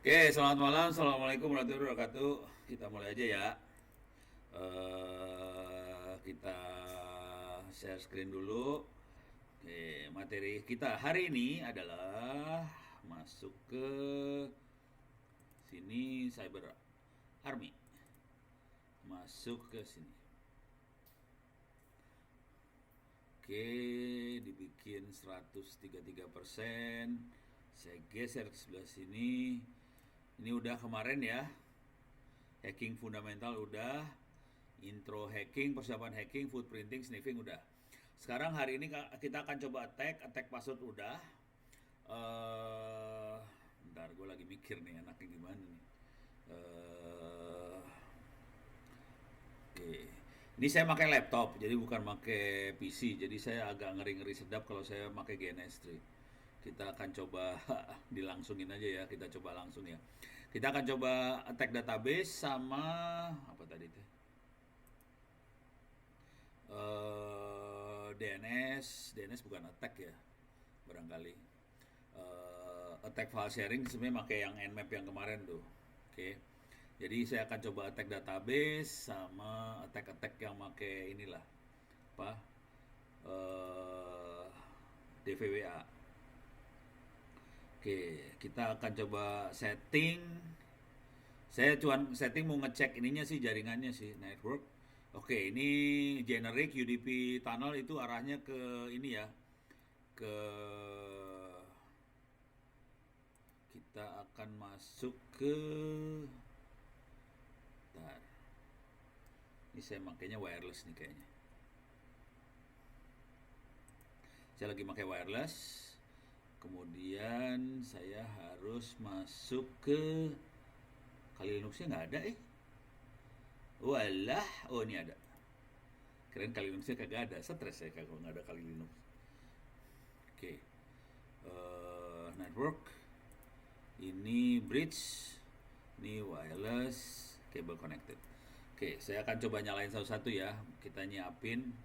Oke, selamat malam. Assalamualaikum warahmatullahi wabarakatuh. Kita mulai aja ya. Kita share screen dulu. Oke, materi kita hari ini adalah masuk ke sini Cyber Army. Masuk ke sini. Oke, dibikin 133%. Saya geser ke sebelah sini. Ini udah kemarin ya. Hacking fundamental udah, intro hacking, persiapan hacking, footprinting, sniffing udah. Sekarang hari ini kita akan coba attack password udah. eh Bentar, gue lagi mikir nih enaknya gimana nih. eh Oke, ini saya pakai laptop, jadi bukan pakai PC. Jadi saya agak ngeri-ngeri sedap kalau saya pakai GNS3. Kita akan coba dilangsungin aja ya. Kita coba langsung ya. Kita akan coba attack database sama apa tadi tuh? DNS bukan attack ya, barangkali. Attack file sharing sebenarnya pakai yang Nmap yang kemarin tuh. Oke. Jadi saya akan coba attack database sama attack-attack yang pakai inilah apa? eh DVWA. Oke, kita akan coba setting. Saya cuman setting mau ngecek ininya sih, jaringannya sih, network. Oke, ini generic UDP tunnel itu arahnya ke ini ya, ke kita akan masuk ke. Bentar. Ini saya makainya wireless nih kayaknya. Saya lagi pakai wireless. Kemudian saya harus masuk ke Kali Linuxnya nggak ada Walah, oh ini ada. Keren Kali Linuxnya kagak ada. Stres saya kalau nggak ada Kali Linux. Oke. Network. Ini bridge. Ini wireless. Cable connected. Oke, saya akan coba nyalain satu-satu ya. Kita nyiapin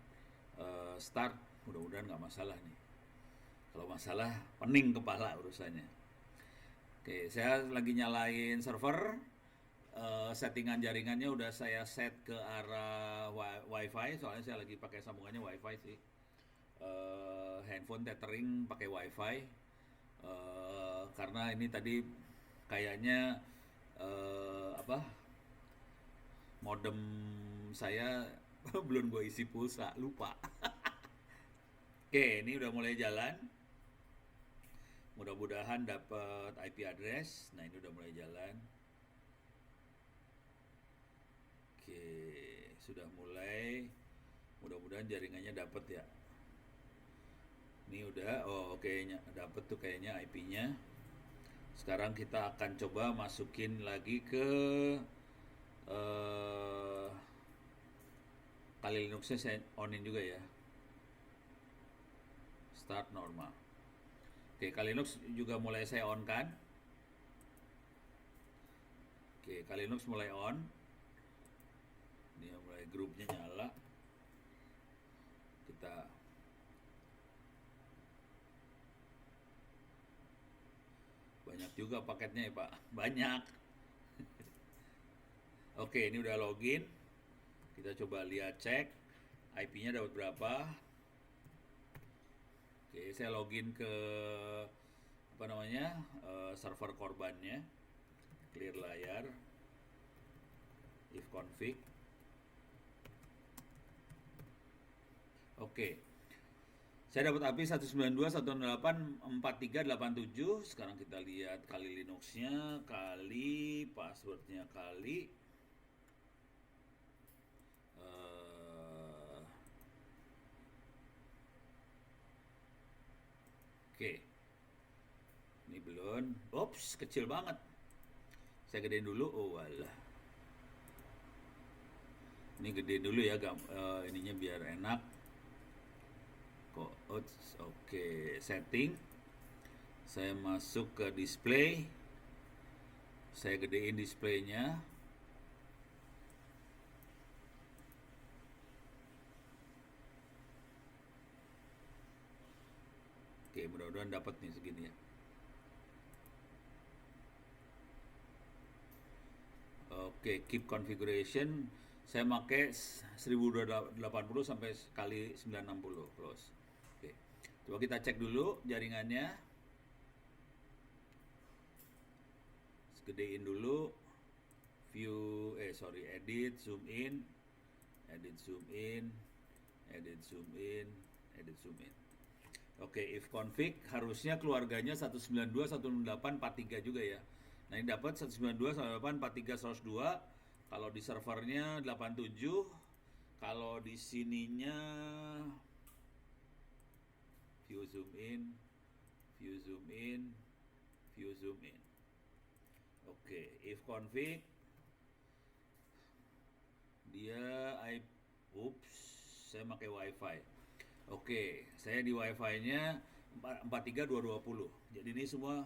start. Mudah-mudahan nggak masalah nih. Kalau masalah, pening kepala urusannya. Oke, saya lagi nyalain server. Settingan jaringannya udah saya set ke arah wifi, soalnya saya lagi pakai sambungannya wifi sih. Handphone tethering pakai wifi. Karena ini tadi kayaknya apa, modem saya belum gue isi pulsa, lupa. Oke, ini udah mulai jalan. Mudah-mudahan dapat IP address. Nah, ini udah mulai jalan. Oke, sudah mulai. Mudah-mudahan jaringannya dapat ya. Ini udah, oh oke, dapat tuh kayaknya IP-nya. Sekarang kita akan coba masukin lagi ke eh Kali Linuxnya saya onin juga ya. Start normal. Oke, Kali Linux juga mulai saya on kan. Oke, Kali Linux mulai on. Ini mulai grupnya nyala. Kita banyak juga paketnya ya Pak. Banyak. Oke, ini udah login. Kita coba lihat cek IP-nya dapat berapa. Oke, saya login ke apa namanya, server korbannya. Clear layar. If config. Oke. Saya dapat API 192.168.4387. Sekarang kita lihat kali Linuxnya, kali passwordnya, kali eh, oke. Ini belum. Ops, kecil banget. Saya gedein dulu. Oh walah. Ini gede dulu ya, ininya biar enak. Kok, oke, setting. Saya masuk ke display. Saya gedein displaynya. Oke, mudah-mudahan dapat nih segini ya. Oke, keep configuration. Saya pakai 1280 sampai kali 960 close. Oke. Coba kita cek dulu jaringannya. Gedein dulu. Edit, zoom in, edit, zoom in, edit, zoom in, edit, zoom in. Oke, if config harusnya keluarganya 192.168.43 juga ya. Nah, ini dapat 192.168.43.102. Kalau di servernya 87, kalau di sininya view zoom in, view zoom in, view zoom in. Oke, if config dia saya pakai wifi. Oke, saya di wifi-nya 43220. Jadi ini semua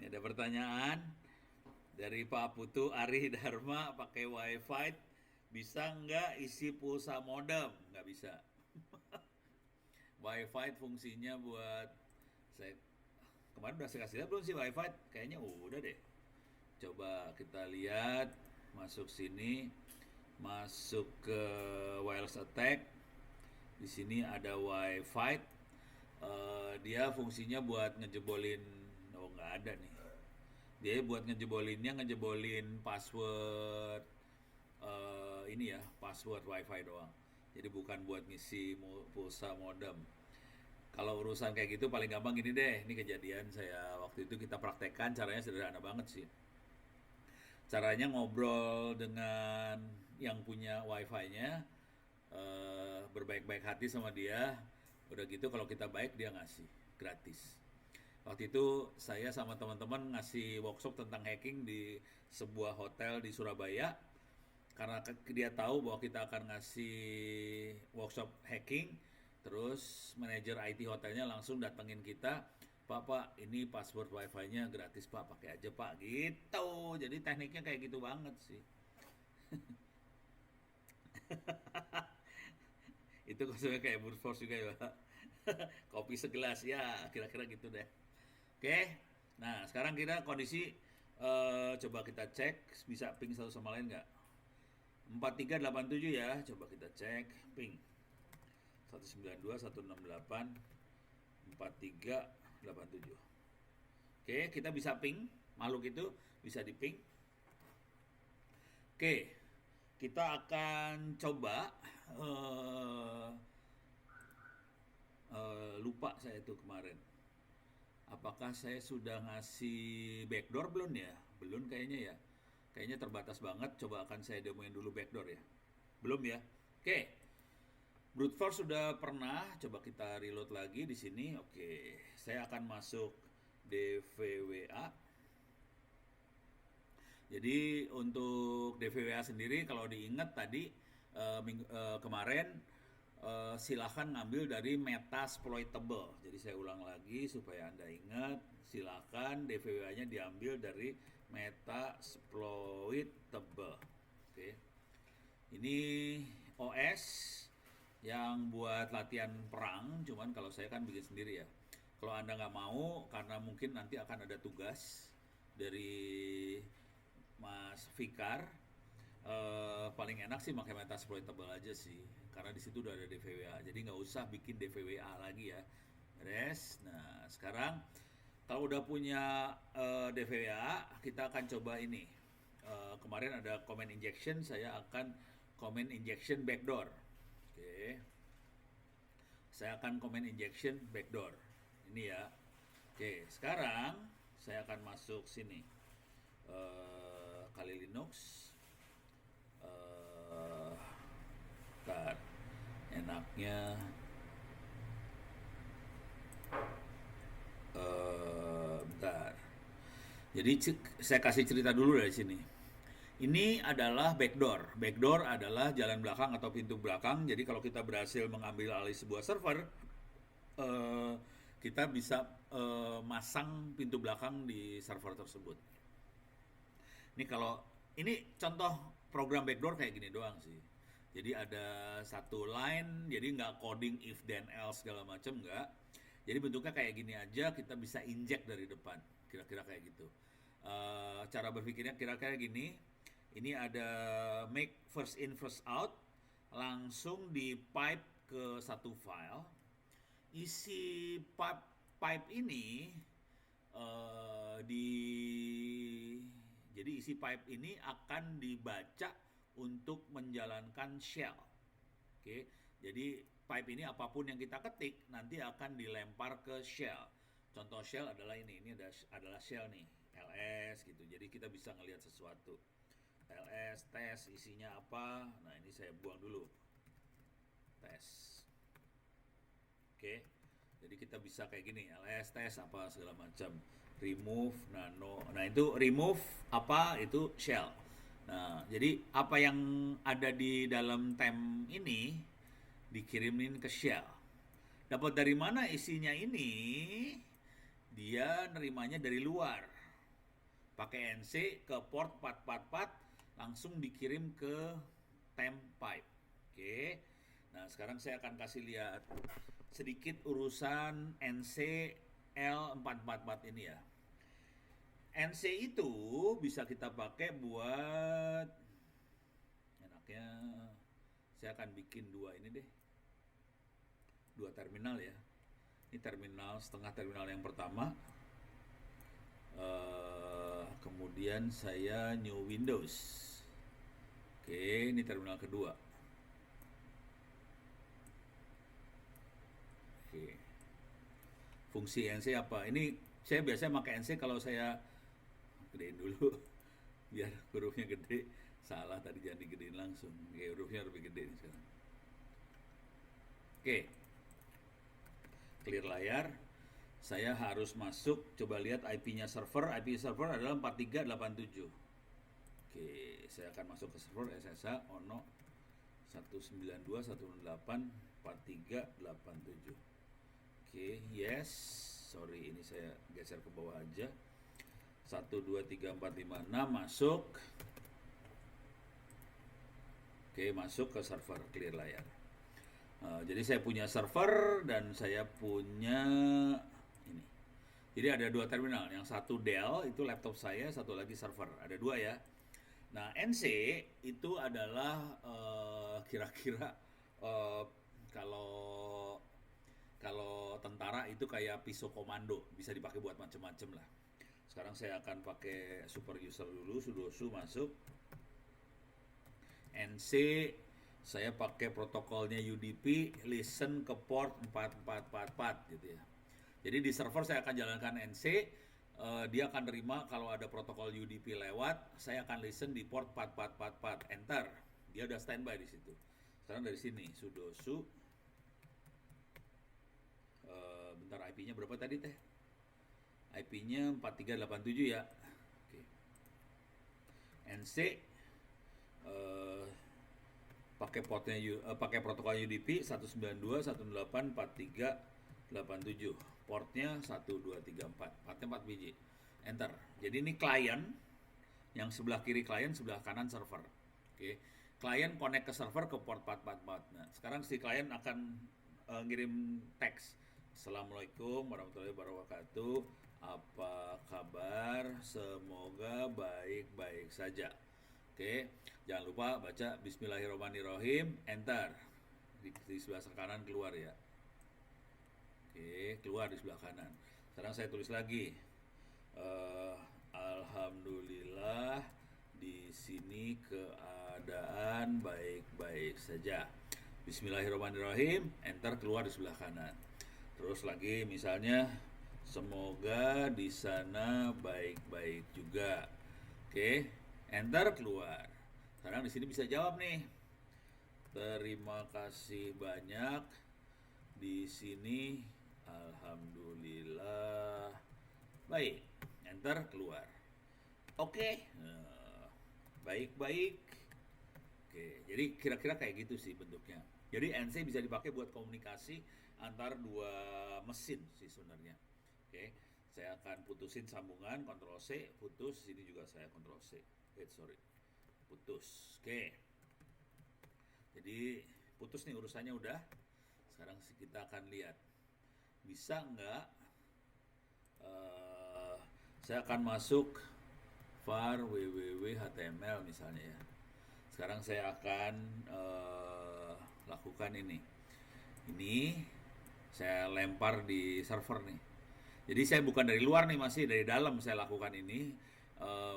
ini ada pertanyaan dari Pak Putu Ari Dharma, pakai wifi bisa nggak isi pulsa modem? Nggak bisa. Wifi fungsinya buat saya kemarin udah saya kasih lihat belum sih wifi? Kayaknya udah deh. Coba kita lihat, masuk sini, masuk ke wireless attack. Di sini ada wifi. Dia fungsinya buat ngejebolin, nggak ada nih. Dia buat ngejebolin password ini ya, password wifi doang. Jadi bukan buat ngisi pulsa modem. Kalau urusan kayak gitu paling gampang gini deh. Ini kejadian saya waktu itu kita praktekkan, caranya sederhana banget sih. Caranya ngobrol dengan yang punya wifi-nya, berbaik-baik hati sama dia. Udah gitu kalau kita baik dia ngasih gratis. Waktu itu saya sama teman-teman ngasih workshop tentang hacking di sebuah hotel di Surabaya. Karena dia tahu bahwa kita akan ngasih workshop hacking, terus manajer IT hotelnya langsung datengin kita, Pak, ini password wifi-nya gratis Pak, pakai aja Pak, gitu. Jadi tekniknya kayak gitu banget sih. Itu konsepnya kayak brute force juga ya Pak. Kopi segelas, ya kira-kira gitu deh. Oke, nah sekarang kita kondisi, coba kita cek bisa ping satu sama lain nggak? 4387 ya, coba kita cek ping 192.168.4387. Oke, kita bisa ping, makhluk itu bisa di ping. Oke, kita akan coba lupa saya itu kemarin. Apakah saya sudah ngasih backdoor belum ya? Belum kayaknya ya. Kayaknya terbatas banget, coba akan saya demoin dulu backdoor ya. Belum ya? Oke. Brute force sudah pernah, coba kita reload lagi di sini. Oke, saya akan masuk DVWA. Jadi untuk DVWA sendiri kalau diingat tadi kemarin silahkan ngambil dari Metasploitable. Jadi saya ulang lagi supaya Anda ingat, silahkan DVWA-nya diambil dari Metasploitable. Oke. Ini OS yang buat latihan perang, cuman kalau saya kan bikin sendiri ya. Kalau Anda nggak mau, karena mungkin nanti akan ada tugas dari Mas Fikar, paling enak sih pakai Metasploitable aja sih, karena di situ udah ada DVWA, jadi nggak usah bikin DVWA lagi ya. Beres. Nah sekarang kalau udah punya DVWA, kita akan coba ini. Kemarin ada command injection, saya akan command injection backdoor. Oke. Saya akan command injection backdoor. Ini ya. Oke, sekarang saya akan masuk sini. Kali Linux. Bentar. Enaknya bentar. Jadi saya kasih cerita dulu dari sini. Ini adalah backdoor. Backdoor adalah jalan belakang atau pintu belakang. Jadi kalau kita berhasil mengambil alih sebuah server, kita bisa masang pintu belakang di server tersebut. Ini contoh program backdoor kayak gini doang sih. Jadi ada satu line, jadi nggak coding if then else segala macam nggak. Jadi bentuknya kayak gini aja, kita bisa inject dari depan, kira-kira kayak gitu. Cara berpikirnya kira-kira gini, ini ada make first in first out, langsung di pipe ke satu file. Isi pipe ini di jadi isi pipe ini akan dibaca untuk menjalankan shell. Oke, jadi pipe ini apapun yang kita ketik nanti akan dilempar ke shell. Contoh shell adalah ini adalah shell nih, ls gitu. Jadi kita bisa ngelihat sesuatu. ls tes isinya apa. Nah, ini saya buang dulu. Tes. Oke. Jadi kita bisa kayak gini, ls tes apa segala macam. Remove nano. Nah, itu remove apa? Itu shell. Nah, jadi apa yang ada di dalam temp ini dikirimin ke shell. Dapat dari mana isinya ini? Dia nerimanya dari luar. Pakai NC ke port 444 langsung dikirim ke temp pipe. Oke. Nah, sekarang saya akan kasih lihat sedikit urusan NC L444 ini ya. NC itu bisa kita pakai buat, enaknya saya akan bikin dua ini deh. Dua terminal ya. Ini terminal, setengah terminal yang pertama. Kemudian saya new Windows. Oke, ini terminal kedua. Oke. Fungsi NC apa? Ini saya biasanya pakai NC kalau saya gedein dulu biar hurufnya gede. Salah tadi, jangan digedein langsung. Oke, hurufnya lebih gede sekarang. Oke. Clear layar. Saya harus masuk, coba lihat IP-nya server. IP server adalah 4387. Oke, saya akan masuk ke server SSH ono 192.168.43.87. Oke, yes. Sorry, ini saya geser ke bawah aja. 123.456 masuk. Oke, masuk ke server, clear layar. Jadi saya punya server dan saya punya ini. Jadi ada dua terminal, yang satu Dell itu laptop saya, satu lagi server. Ada dua ya. Nah, NC itu adalah kira-kira kalau tentara itu kayak pisau komando, bisa dipakai buat macam-macam lah. Sekarang saya akan pakai super user dulu, sudosu masuk. NC saya pakai protokolnya UDP, listen ke port 4444 gitu ya. Jadi di server saya akan jalankan NC, dia akan terima kalau ada protokol UDP lewat, saya akan listen di port 4444, enter. Dia udah standby di situ. Sekarang dari sini sudosu, bentar, IP-nya berapa tadi teh? IP-nya 4387 ya. Oke. NC pakai portnya pakai protokol UDP 192.168.43.87, portnya 1234, portnya 4 biji, enter. Jadi ini klien, yang sebelah kiri klien, sebelah kanan server. Oke, klien connect ke server ke port 444. Nah, sekarang si klien akan ngirim teks, Assalamualaikum warahmatullahi wabarakatuh, apa kabar, semoga baik-baik saja. Oke, jangan lupa baca Bismillahirrahmanirrahim, enter. Di sebelah kanan keluar ya. Oke, keluar di sebelah kanan. Sekarang saya tulis lagi. Alhamdulillah di sini keadaan baik-baik saja. Bismillahirrahmanirrahim, enter, keluar di sebelah kanan. Terus lagi misalnya semoga di sana baik-baik juga. Oke, enter, keluar. Sekarang di sini bisa jawab nih. Terima kasih banyak. Di sini alhamdulillah baik. Enter, keluar. Oke. Baik-baik. Oke, jadi kira-kira kayak gitu sih bentuknya. Jadi NC bisa dipakai buat komunikasi antar dua mesin sih sebenarnya. Oke, saya akan putusin sambungan, Ctrl C, putus. Sini juga saya Ctrl C. Putus. Oke. Jadi putus nih urusannya udah. Sekarang kita akan lihat bisa nggak eh, saya akan masuk var www.html misalnya ya. Sekarang saya akan lakukan ini. Ini saya lempar di server nih. Jadi saya bukan dari luar nih, masih dari dalam saya lakukan ini.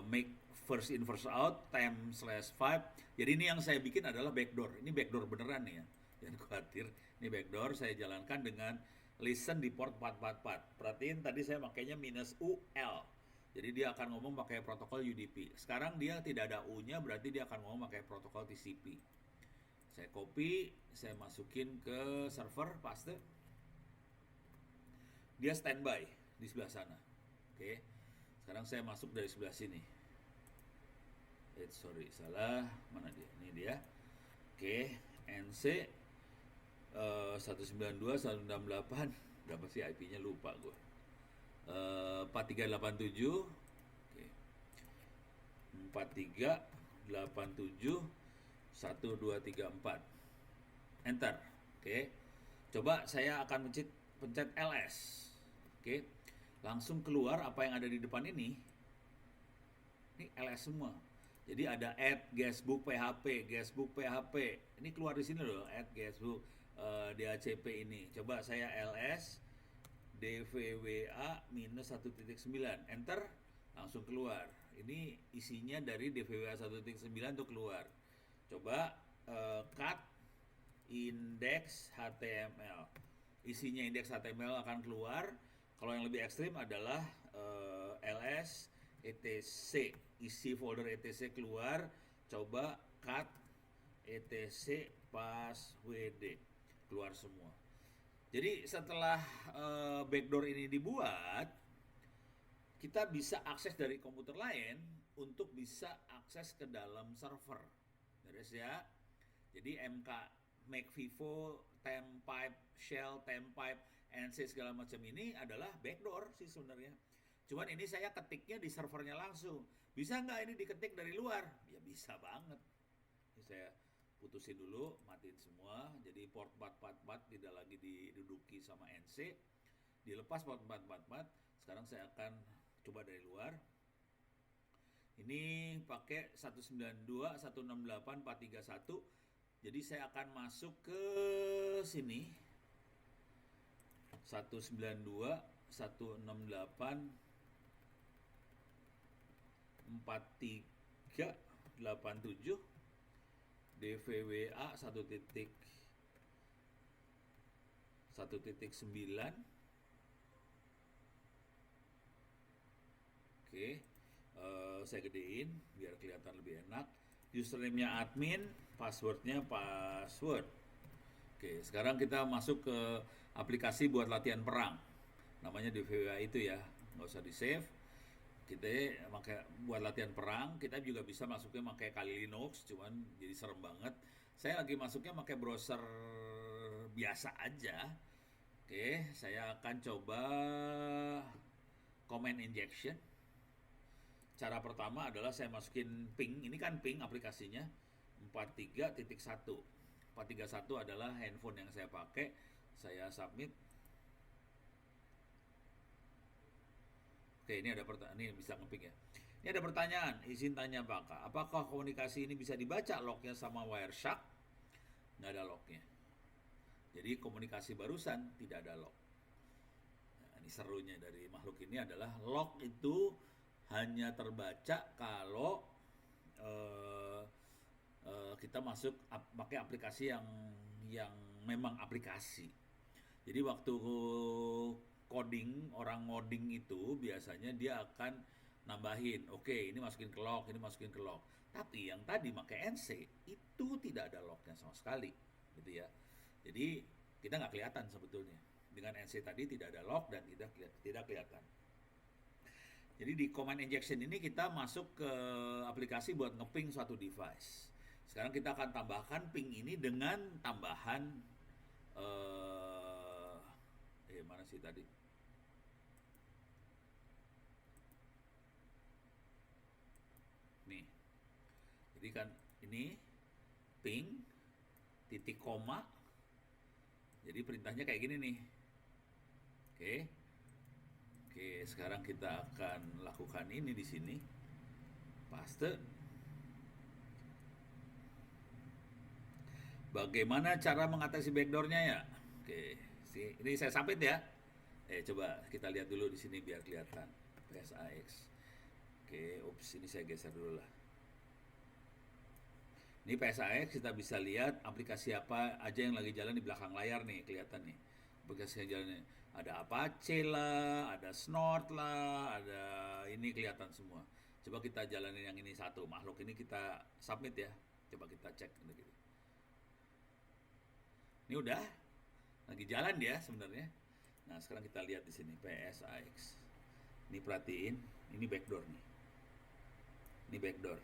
Make first in first out time/5. Jadi ini yang saya bikin adalah backdoor. Ini backdoor beneran nih ya. Jangan khawatir. Ini backdoor saya jalankan dengan listen di port 444. Perhatiin tadi saya makainya -UL. Jadi dia akan ngomong pakai protokol UDP. Sekarang dia tidak ada U-nya, berarti dia akan ngomong pakai protokol TCP. Saya copy, saya masukin ke server, paste. Dia standby di sebelah sana. Oke. Sekarang saya masuk dari sebelah sini. Sorry, salah. Mana dia? Ini dia. Oke, NC 192.168. Berapa sih IP-nya, lupa gue. 4387. Oke. 4387 1234. Enter. Oke. Coba saya akan pencet LS. Oke. Langsung keluar apa yang ada di depan ini. Ini LS semua. Jadi ada add guestbook PHP, guestbook PHP. Ini keluar di sini loh, add guestbook DHCP ini. Coba saya LS DVWA -1.9, enter, langsung keluar. Ini isinya dari DVWA 1.9 tuh keluar. Coba cut index HTML. Isinya indeks HTML akan keluar. Kalau yang lebih ekstrim adalah ls etc, isi folder etc keluar. Coba cut etc passwd, keluar semua. Jadi setelah backdoor ini dibuat, kita bisa akses dari komputer lain untuk bisa akses ke dalam server. Beres ya. Jadi MK, Make Vivo, Tempipe, Shell, Tempipe, NC segala macam ini adalah backdoor sih sebenarnya. Cuman ini saya ketiknya di servernya langsung. Bisa nggak ini diketik dari luar? Ya bisa banget. Ini saya putusin dulu, matiin semua. Jadi port 444 tidak lagi diduduki sama NC. Dilepas port 444. Sekarang saya akan coba dari luar. Ini pakai 192.168.431. Jadi saya akan masuk ke sini. 192.168.4387 DVWA 1.1.9. Oke, saya gedein biar kelihatan lebih enak. Username-nya admin, password-nya password. Oke, sekarang kita masuk ke aplikasi buat latihan perang. Namanya DVWA itu ya, nggak usah di save. Kita pakai buat latihan perang. Kita juga bisa masuknya pakai Kali Linux, cuman jadi serem banget. Saya lagi masuknya pakai browser biasa aja. Oke, saya akan coba command injection. Cara pertama adalah saya masukin ping, ini kan ping aplikasinya 43.1. 431 adalah handphone yang saya pakai. Saya submit. Oke, ini ada pertanyaan, ini bisa ngeping ya. Ini ada pertanyaan, izin tanya apakah komunikasi ini bisa dibaca lognya sama Wireshark? Nggak ada lognya. Jadi komunikasi barusan tidak ada log. Nah, ini serunya dari makhluk ini adalah log itu hanya terbaca kalau kita masuk pakai aplikasi yang memang aplikasi. Jadi waktu coding, orang ngoding itu biasanya dia akan nambahin, oke, ini masukin ke log, ini masukin ke log. Tapi yang tadi pakai NC itu tidak ada lognya sama sekali, gitu ya. Jadi kita nggak kelihatan sebetulnya. Dengan NC tadi tidak ada log dan tidak kelihatan. Jadi di command injection ini kita masuk ke aplikasi buat ngeping suatu device. Sekarang kita akan tambahkan ping ini dengan tambahan mana sih tadi? Nih. Jadi kan ini ping titik koma. Jadi perintahnya kayak gini nih. sekarang kita akan lakukan ini di sini. Paste. Bagaimana cara mengatasi backdoornya ya? Oke, ini saya submit ya. Coba kita lihat dulu di sini biar kelihatan. PSAX. Oke, ini saya geser dulu lah. Ini PSAX, kita bisa lihat aplikasi apa aja yang lagi jalan di belakang layar nih, kelihatan nih. Aplikasi yang jalan nih. Ada Apache lah, ada Snort lah, ada ini kelihatan semua. Coba kita jalanin yang ini satu, makhluk ini kita submit ya. Coba kita cek gitu. Ini udah lagi jalan dia sebenarnya. Nah, sekarang kita lihat di sini PSAX. Ini perhatiin, ini backdoor nih. Ini backdoor.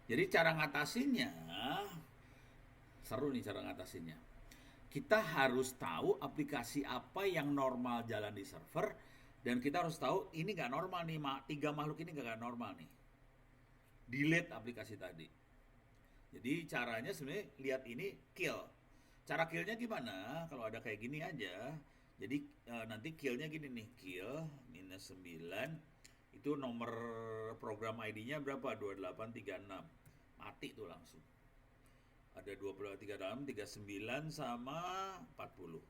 Jadi cara ngatasinnya seru nih cara ngatasinnya. Kita harus tahu aplikasi apa yang normal jalan di server dan kita harus tahu ini nggak normal nih, tiga makhluk ini nggak normal nih. Delete aplikasi tadi. Jadi caranya sebenarnya lihat ini kill. Cara killnya gimana? Kalau ada kayak gini aja. Jadi nanti killnya gini nih, kill -9 itu nomor program ID-nya berapa? 2836. Mati tuh langsung. Ada 2836, 39 sama 40.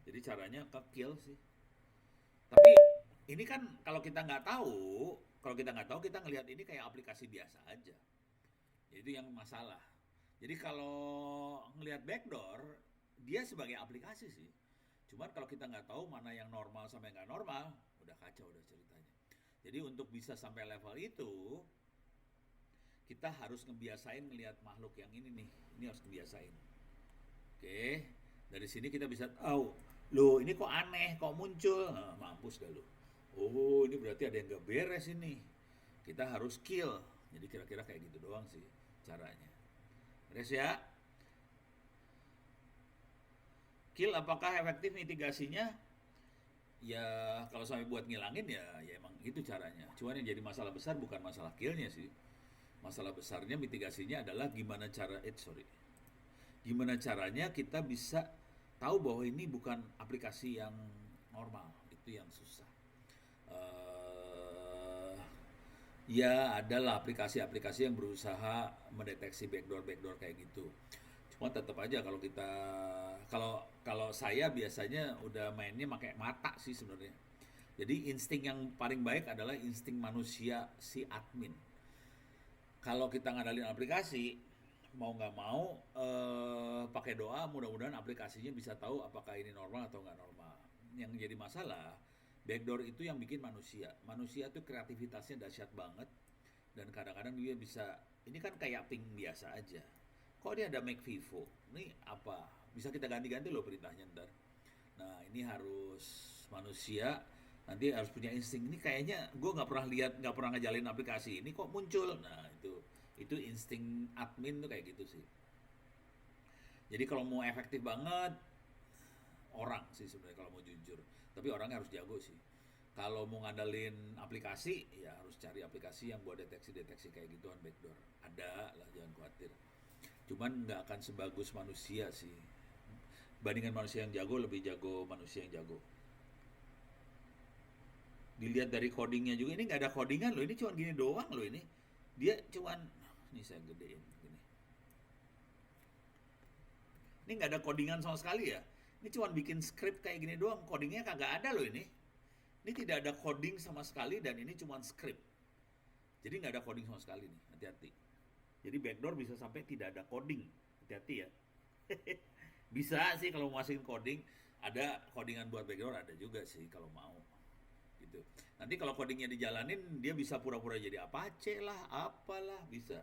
Jadi caranya ke kill sih. Tapi ini kan kalau kita nggak tahu kita ngelihat ini kayak aplikasi biasa aja. Itu yang masalah. Jadi kalau ngelihat backdoor, dia sebagai aplikasi sih. Cuman kalau kita nggak tahu mana yang normal sama yang nggak normal, udah kacau udah ceritanya. Jadi untuk bisa sampai level itu, kita harus ngebiasain ngelihat makhluk yang ini nih. Ini harus kebiasain. Oke, dari sini kita bisa tahu, loh ini kok aneh, kok muncul, nah, mampus dah lo. Oh ini berarti ada yang nggak beres ini. Kita harus kill. Jadi kira-kira kayak gitu doang sih caranya. Beres ya? Kill apakah efektif mitigasinya? Ya kalau sampai buat ngilangin ya emang itu caranya. Cuman yang jadi masalah besar bukan masalah killnya sih. Masalah besarnya mitigasinya adalah gimana caranya kita bisa tahu bahwa ini bukan aplikasi yang normal. Itu yang susah. Ya adalah aplikasi-aplikasi yang berusaha mendeteksi backdoor kayak gitu. Cuma tetap aja kalau saya biasanya udah mainnya pakai mata sih sebenarnya. Jadi insting yang paling baik adalah insting manusia si admin. Kalau kita ngadalin aplikasi, mau nggak mau pakai doa, mudah-mudahan aplikasinya bisa tahu apakah ini normal atau nggak normal. Yang jadi masalah, backdoor itu yang bikin manusia. Manusia tuh kreativitasnya dahsyat banget dan kadang-kadang dia bisa, ini kan kayak ping biasa aja. Kok dia ada make vivo? Ini apa? Bisa kita ganti-ganti loh perintahnya ntar. Nah ini harus manusia nanti harus punya insting. Ini kayaknya gue nggak pernah ngejalin aplikasi ini kok muncul. Nah itu insting admin tuh kayak gitu sih. Jadi kalau mau efektif banget orang sih sebenarnya kalau mau jujur. Tapi orangnya harus jago sih. Kalau mau ngandalin aplikasi ya harus cari aplikasi yang buat deteksi kayak gituan backdoor. Ada lah, jangan khawatir. Cuman nggak akan sebagus manusia sih. Bandingkan manusia yang jago, lebih jago manusia yang jago. Dilihat dari codingnya juga, ini nggak ada codingan loh, ini cuma gini doang loh ini. Dia cuman, ini saya gedein gini. Ini nggak ada codingan sama sekali ya. Ini cuma bikin script kayak gini doang, codingnya kagak ada loh ini. Ini tidak ada coding sama sekali dan ini cuma script. Jadi nggak ada coding sama sekali nih, hati-hati. Jadi backdoor bisa sampai tidak ada coding, hati-hati ya. Bisa sih kalau mau masukin coding, ada codingan buat backdoor ada juga sih kalau mau. Gitu. Nanti kalau codingnya dijalanin, dia bisa pura-pura jadi Apache lah, apalah bisa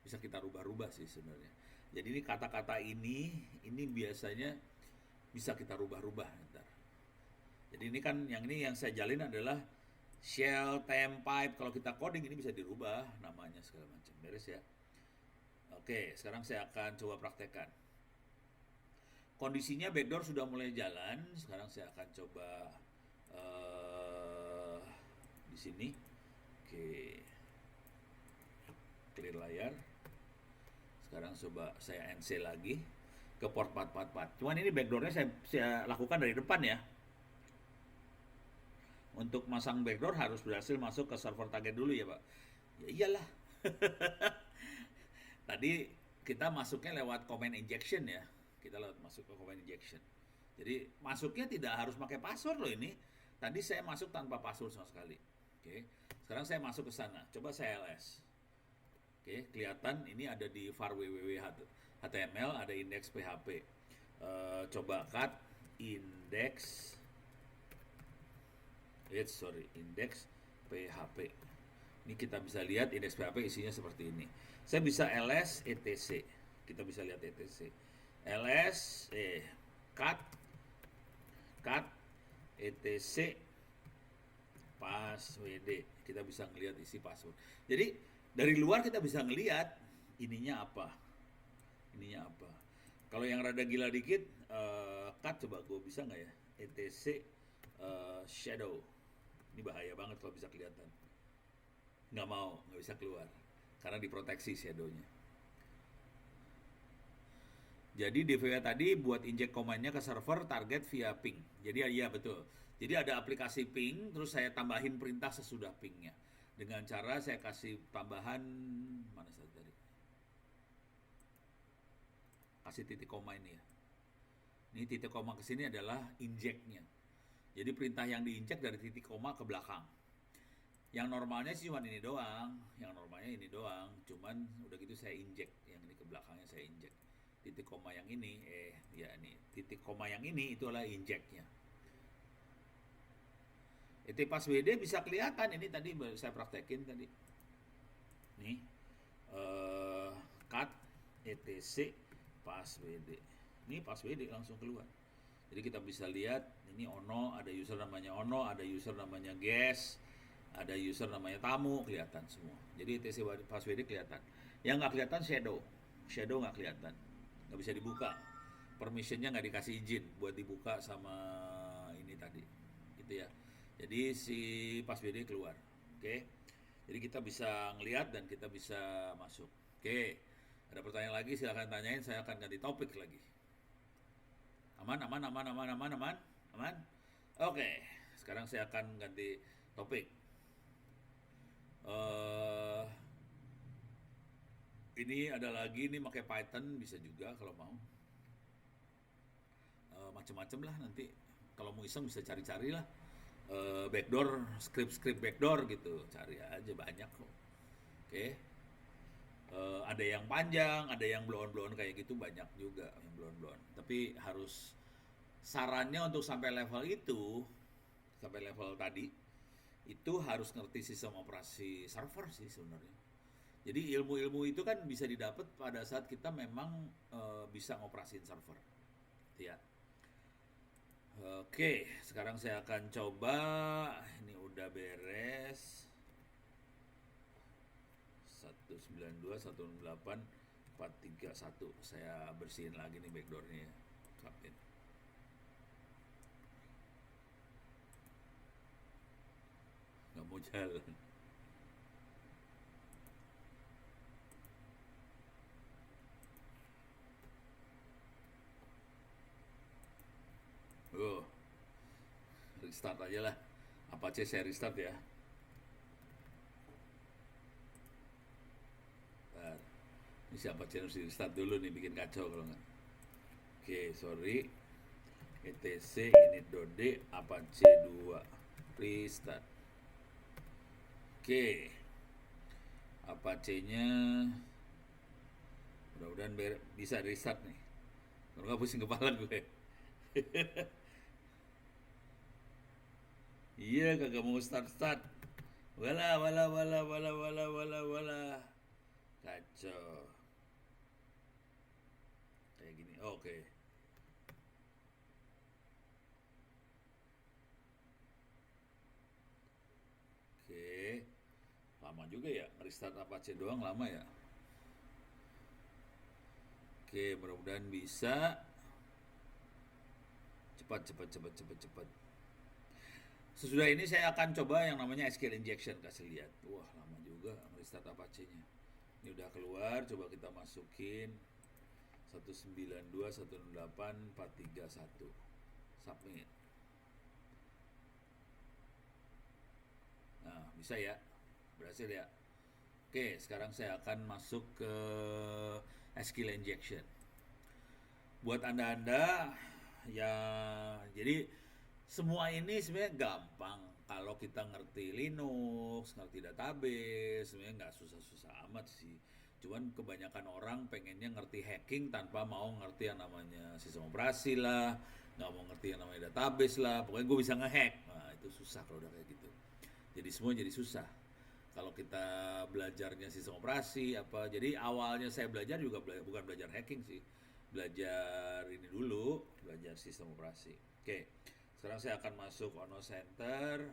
kita rubah-rubah sih sebenarnya. Jadi ini kata-kata ini biasanya bisa kita rubah-rubah ntar. Jadi ini kan yang saya jalin adalah shell, temp, pipe. Kalau kita coding ini bisa dirubah namanya segala macam. Beres ya. Oke, sekarang saya akan coba praktekkan. Kondisinya backdoor sudah mulai jalan. Sekarang saya akan coba di sini. Oke, clear layar. Sekarang coba saya NC lagi ke port 444. Cuman ini backdoornya saya lakukan dari depan ya. Untuk masang backdoor harus berhasil masuk ke server target dulu ya Pak. Ya iyalah. Tadi kita masuknya lewat command injection ya. Kita lewat masuk ke command injection. Jadi masuknya tidak harus pakai password loh ini. Tadi saya masuk tanpa password sama sekali. Oke. Sekarang saya masuk ke sana. Coba saya ls. Oke, kelihatan ini ada di var www HTML, ada indeks PHP. Coba cut indeks indeks PHP. Ini kita bisa lihat indeks PHP isinya seperti ini. Saya bisa ls etc. Kita bisa lihat etc. ls cut etc passwd. Kita bisa ngelihat isi password. Jadi dari luar kita bisa ngelihat ininya apa. Kalau yang rada gila dikit, cut coba gue bisa nggak ya? etc shadow. Ini bahaya banget kalau bisa kelihatan. Nggak bisa keluar karena diproteksi shadownya. Jadi DVW tadi buat inject command-nya ke server target via ping. Jadi iya betul. Jadi ada aplikasi ping, terus saya tambahin perintah sesudah pingnya. Dengan cara saya kasih tambahan, mana saja tadi? Kasih titik koma ini ya. Ini titik koma ke sini adalah inject-nya. Jadi perintah yang diinjek dari titik koma ke belakang. Yang normalnya sih cuma ini doang. Cuman udah gitu saya injek. Yang ini ke belakangnya saya injek. Titik koma yang ini, titik koma yang ini itu adalah injeknya. Itu passwd bisa kelihatan. Ini tadi saya praktekin tadi. Nih, cut etc passwd. Ini passwd langsung keluar. Jadi kita bisa lihat ini Ono, ada user namanya Ono, ada user namanya Guest, ada user namanya Tamu, kelihatan semua. Jadi etc passwd kelihatan. Yang nggak kelihatan shadow nggak kelihatan, nggak bisa dibuka. Permissionnya nggak dikasih izin buat dibuka sama ini tadi, gitu ya. Jadi si passwd keluar, oke. Jadi kita bisa ngelihat dan kita bisa masuk. Oke, ada pertanyaan lagi silahkan tanyain, saya akan ganti topik lagi. Aman. Oke, sekarang saya akan ganti topik. Ini ada lagi nih pakai Python bisa juga kalau mau. Macam-macam lah nanti. Kalau mau iseng bisa cari-cari lah. Backdoor, script backdoor gitu, cari aja banyak kok. Oke. Ada yang panjang, ada yang blow-on kayak gitu, banyak juga yang blow-on. Tapi harus sarannya untuk sampai level itu, sampai level tadi, itu harus ngerti sistem operasi server sih sebenarnya. Jadi ilmu-ilmu itu kan bisa didapat pada saat kita memang bisa ngoperasin server. Ya. Oke, sekarang saya akan coba. Ini udah beres. 192.168.431. Saya bersihin lagi nih backdoornya ya. Kapten. Nggak mau jalan. Restart aja lah. Apache saya restart ya. Ini siapa harus di restart dulu nih, bikin kacau kalau nggak. Oke, sorry. etc init.d apache 2 restart. Oke, Apache-nya mudah-mudahan bisa restart nih. Kalau nggak pusing kepala gue. Iya, kagak mau start. Wala. Kacau. Kayak gini. Oke. Oke. Lama juga ya, restart Apache doang lama ya. Oke, mudah-mudahan bisa. Cepat. Sesudah ini saya akan coba yang namanya SQL injection, kasih lihat. Wah, lama juga restart Apache-nya. Ini udah keluar, coba kita masukin 192.168.431. Submit. Bisa ya? Berhasil ya? Oke, sekarang saya akan masuk ke SQL injection. Buat anda-anda ya, jadi semua ini sebenarnya gampang kalau kita ngerti Linux, ngerti database, sebenarnya nggak susah-susah amat sih. Cuman kebanyakan orang pengennya ngerti hacking tanpa mau ngerti yang namanya sistem operasi lah, nggak mau ngerti yang namanya database lah. Pokoknya gue bisa ngehack. Nah, itu susah kalau udah kayak gitu. Jadi semua jadi susah. Kalau kita belajarnya sistem operasi apa, jadi awalnya saya belajar juga bukan belajar hacking sih, belajar ini dulu, belajar sistem operasi. Oke, sekarang saya akan masuk Ono Center,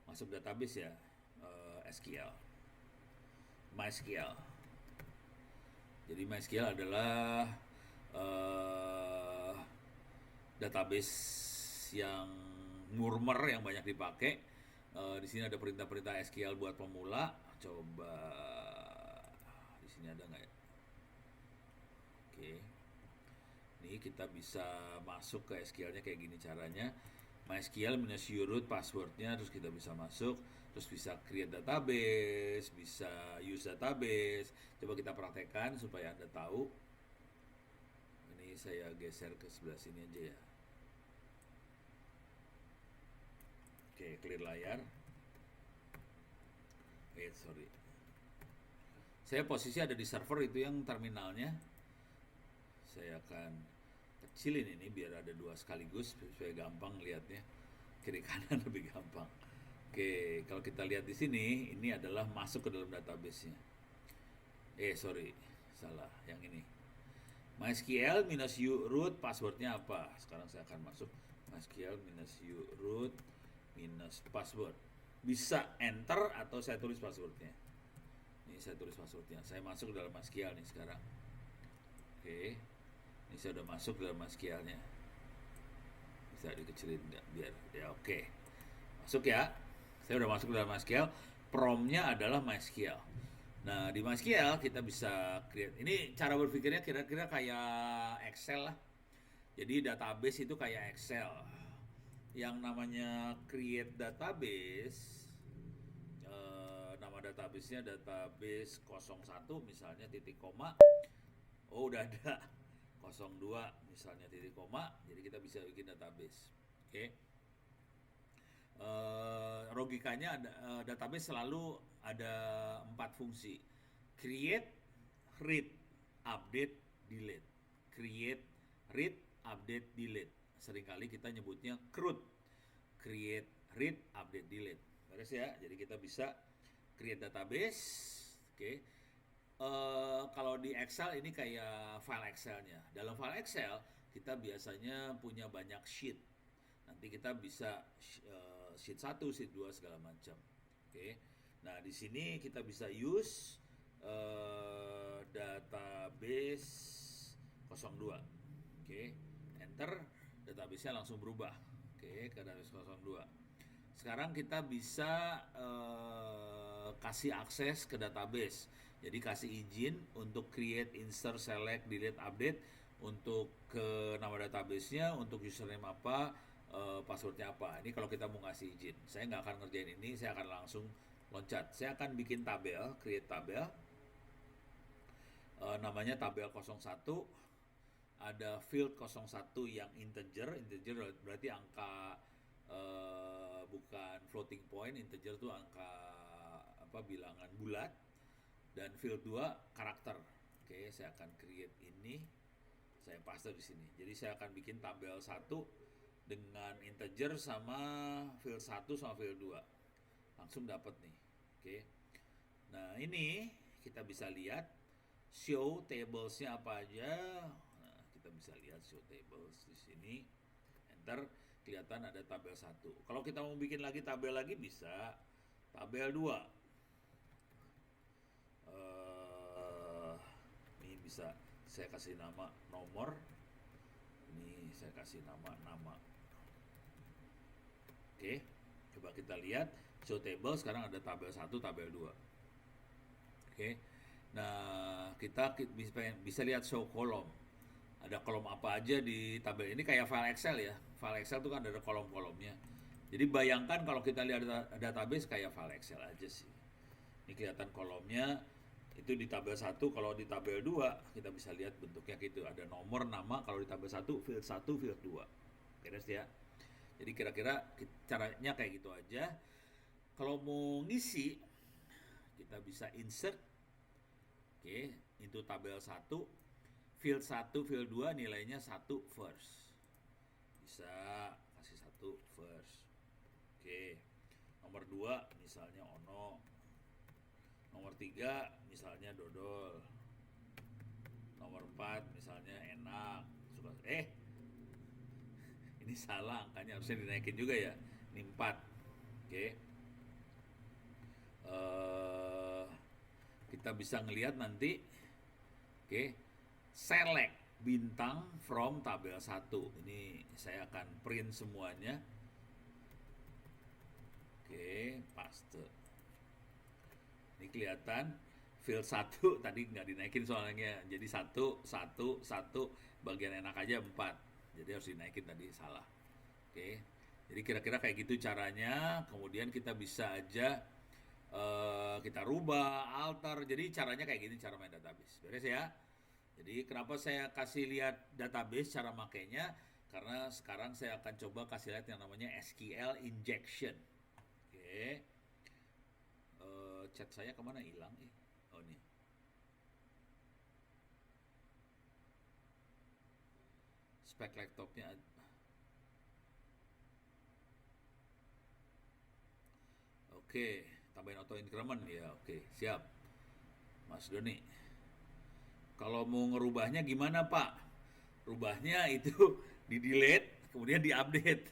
masuk database ya, SQL, MySQL. Jadi MySQL adalah uh, database yang murmer yang banyak dipakai. Di sini ada perintah-perintah SQL buat pemula. Coba di sini ada nggak ya? Oke. Nih kita bisa masuk ke SQL-nya kayak gini caranya. MySQL minus root passwordnya, terus kita bisa masuk, terus bisa create database, bisa use database. Coba kita praktekkan supaya Anda tahu. Ini saya geser ke sebelah sini aja ya. Oke, clear layar. Sorry. Saya posisi ada di server itu yang terminalnya. Saya akan kecilin ini biar ada dua sekaligus supaya gampang lihatnya. Kiri kanan lebih gampang. Oke, kalau kita lihat di sini, ini adalah masuk ke dalam database-nya. Sorry, salah. Yang ini. MySQL minus root passwordnya apa? Sekarang saya akan masuk MySQL minus root minus password. Bisa enter atau saya tulis passwordnya. Ini saya tulis passwordnya. Saya masuk dalam MySQL nih sekarang. Oke. Ini saya udah masuk dalam MySQL-nya. Bisa dikecilin nggak? Biar ya oke. Masuk ya. Saya udah masuk dalam MySQL. Prompt-nya adalah MySQL. Nah, di MySQL kita bisa create. Ini cara berpikirnya kira-kira kayak Excel lah. Jadi database itu kayak Excel. Yang namanya create database, nama database-nya database 01 misalnya titik koma. Oh, udah ada 02 misalnya titik koma. Jadi kita bisa bikin database. Oke. Logikanya ada, database selalu ada 4 fungsi. Create, read, update, delete. Create, read, update, delete. Seringkali kita nyebutnya CRUD. Create, read, update, delete. Beres ya. Jadi kita bisa create database. Oke. Kalau di Excel ini kayak file Excel-nya. Dalam file Excel kita biasanya punya banyak sheet. Nanti kita bisa sheet 1, sheet 2 segala macam. Oke. Nah, di sini kita bisa use database 02. Oke. Enter, database-nya langsung berubah. Oke, ke database 02. Sekarang kita bisa kasih akses ke database. Jadi kasih izin untuk create, insert, select, delete, update untuk ke nama database-nya, untuk username apa, passwordnya apa. Ini kalau kita mau ngasih izin. Saya nggak akan ngerjain ini, saya akan langsung loncat. Saya akan bikin tabel, create tabel. Namanya tabel 01. Ada field 01 yang integer berarti angka, bukan floating point. Integer itu angka bilangan bulat. Dan field 2 karakter. Oke, saya akan create ini. Saya paste di sini. Jadi saya akan bikin tabel 1 dengan integer sama field 1 sama field 2. Langsung dapat nih. Oke. Nah, ini kita bisa lihat show tables-nya apa aja. Nah, kita bisa lihat show tables di sini. Enter, kelihatan ada tabel 1. Kalau kita mau bikin lagi tabel lagi bisa. Tabel 2. Ini bisa saya kasih nama nomor. Ini saya kasih nama. Oke, coba kita lihat show table. Sekarang ada tabel 1, tabel 2. Oke. Nah, kita bisa lihat show kolom. Ada kolom apa aja di tabel ini, kayak file Excel ya. File Excel itu kan ada kolom-kolomnya. Jadi bayangkan kalau kita lihat database kayak file Excel aja sih. Ini kelihatan kolomnya itu di tabel 1, kalau di tabel 2 kita bisa lihat bentuknya gitu. Ada nomor, nama, kalau di tabel 1, field 1, field 2. Beres ya. Jadi kira-kira caranya kayak gitu aja. Kalau mau ngisi, kita bisa insert, oke, into tabel 1, field 1, field 2 nilainya 1 first. Bisa kasih 1 first. Oke. Nomor 2 misalnya Ono. Nomor 3 misalnya dodol. Nomor 4 misalnya enak. Suka ini salah angkanya, harusnya dinaikin juga ya. Ini 4. Oke. Eh kita bisa ngelihat nanti. Oke. Select bintang from tabel 1. Ini saya akan print semuanya. Oke, paste. Ini kelihatan field 1 tadi nggak dinaikin soalnya. Jadi 1, 1, 1, bagian enak aja 4. Jadi harus dinaikin tadi, salah. Oke. Jadi kira-kira kayak gitu caranya. Kemudian kita bisa aja kita rubah, alter. Jadi caranya kayak gini cara main database. Beres ya. Jadi kenapa saya kasih lihat database cara makainya? Karena sekarang saya akan coba kasih lihat yang namanya SQL injection. Oke. Chat saya kemana hilang? Oh nih. Spek laptopnya. Oke, tambahin auto increment ya. Oke, siap. Mas Doni. Kalau mau ngerubahnya gimana, Pak? Rubahnya itu di delete, kemudian di update,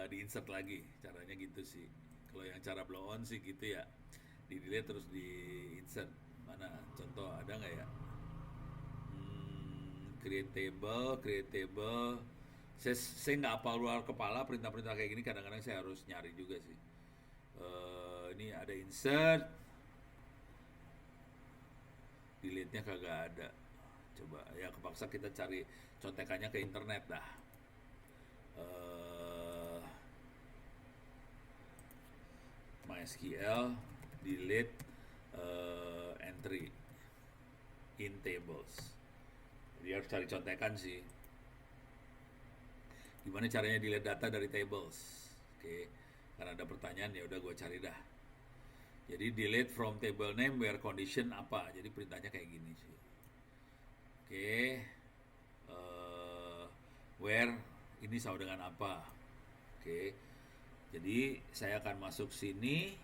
di insert lagi. Caranya gitu sih. Kalau yang cara blow on sih gitu ya. Di delete terus di insert. Mana contoh ada nggak ya? Creatable. Saya nggak apal luar kepala perintah-perintah kayak gini. Kadang-kadang saya harus nyari juga sih. Ini ada insert, delete-nya kagak ada. Coba ya kepaksa kita cari contekannya ke internet dah. MySQL delete entry in tables. Jadi harus cari contekan sih. Gimana caranya delete data dari tables? Oke, karena ada pertanyaan ya udah gue cari dah. Jadi delete from table name where condition apa? Jadi perintahnya kayak gini sih. Oke, where ini sama dengan apa? Oke, jadi saya akan masuk sini,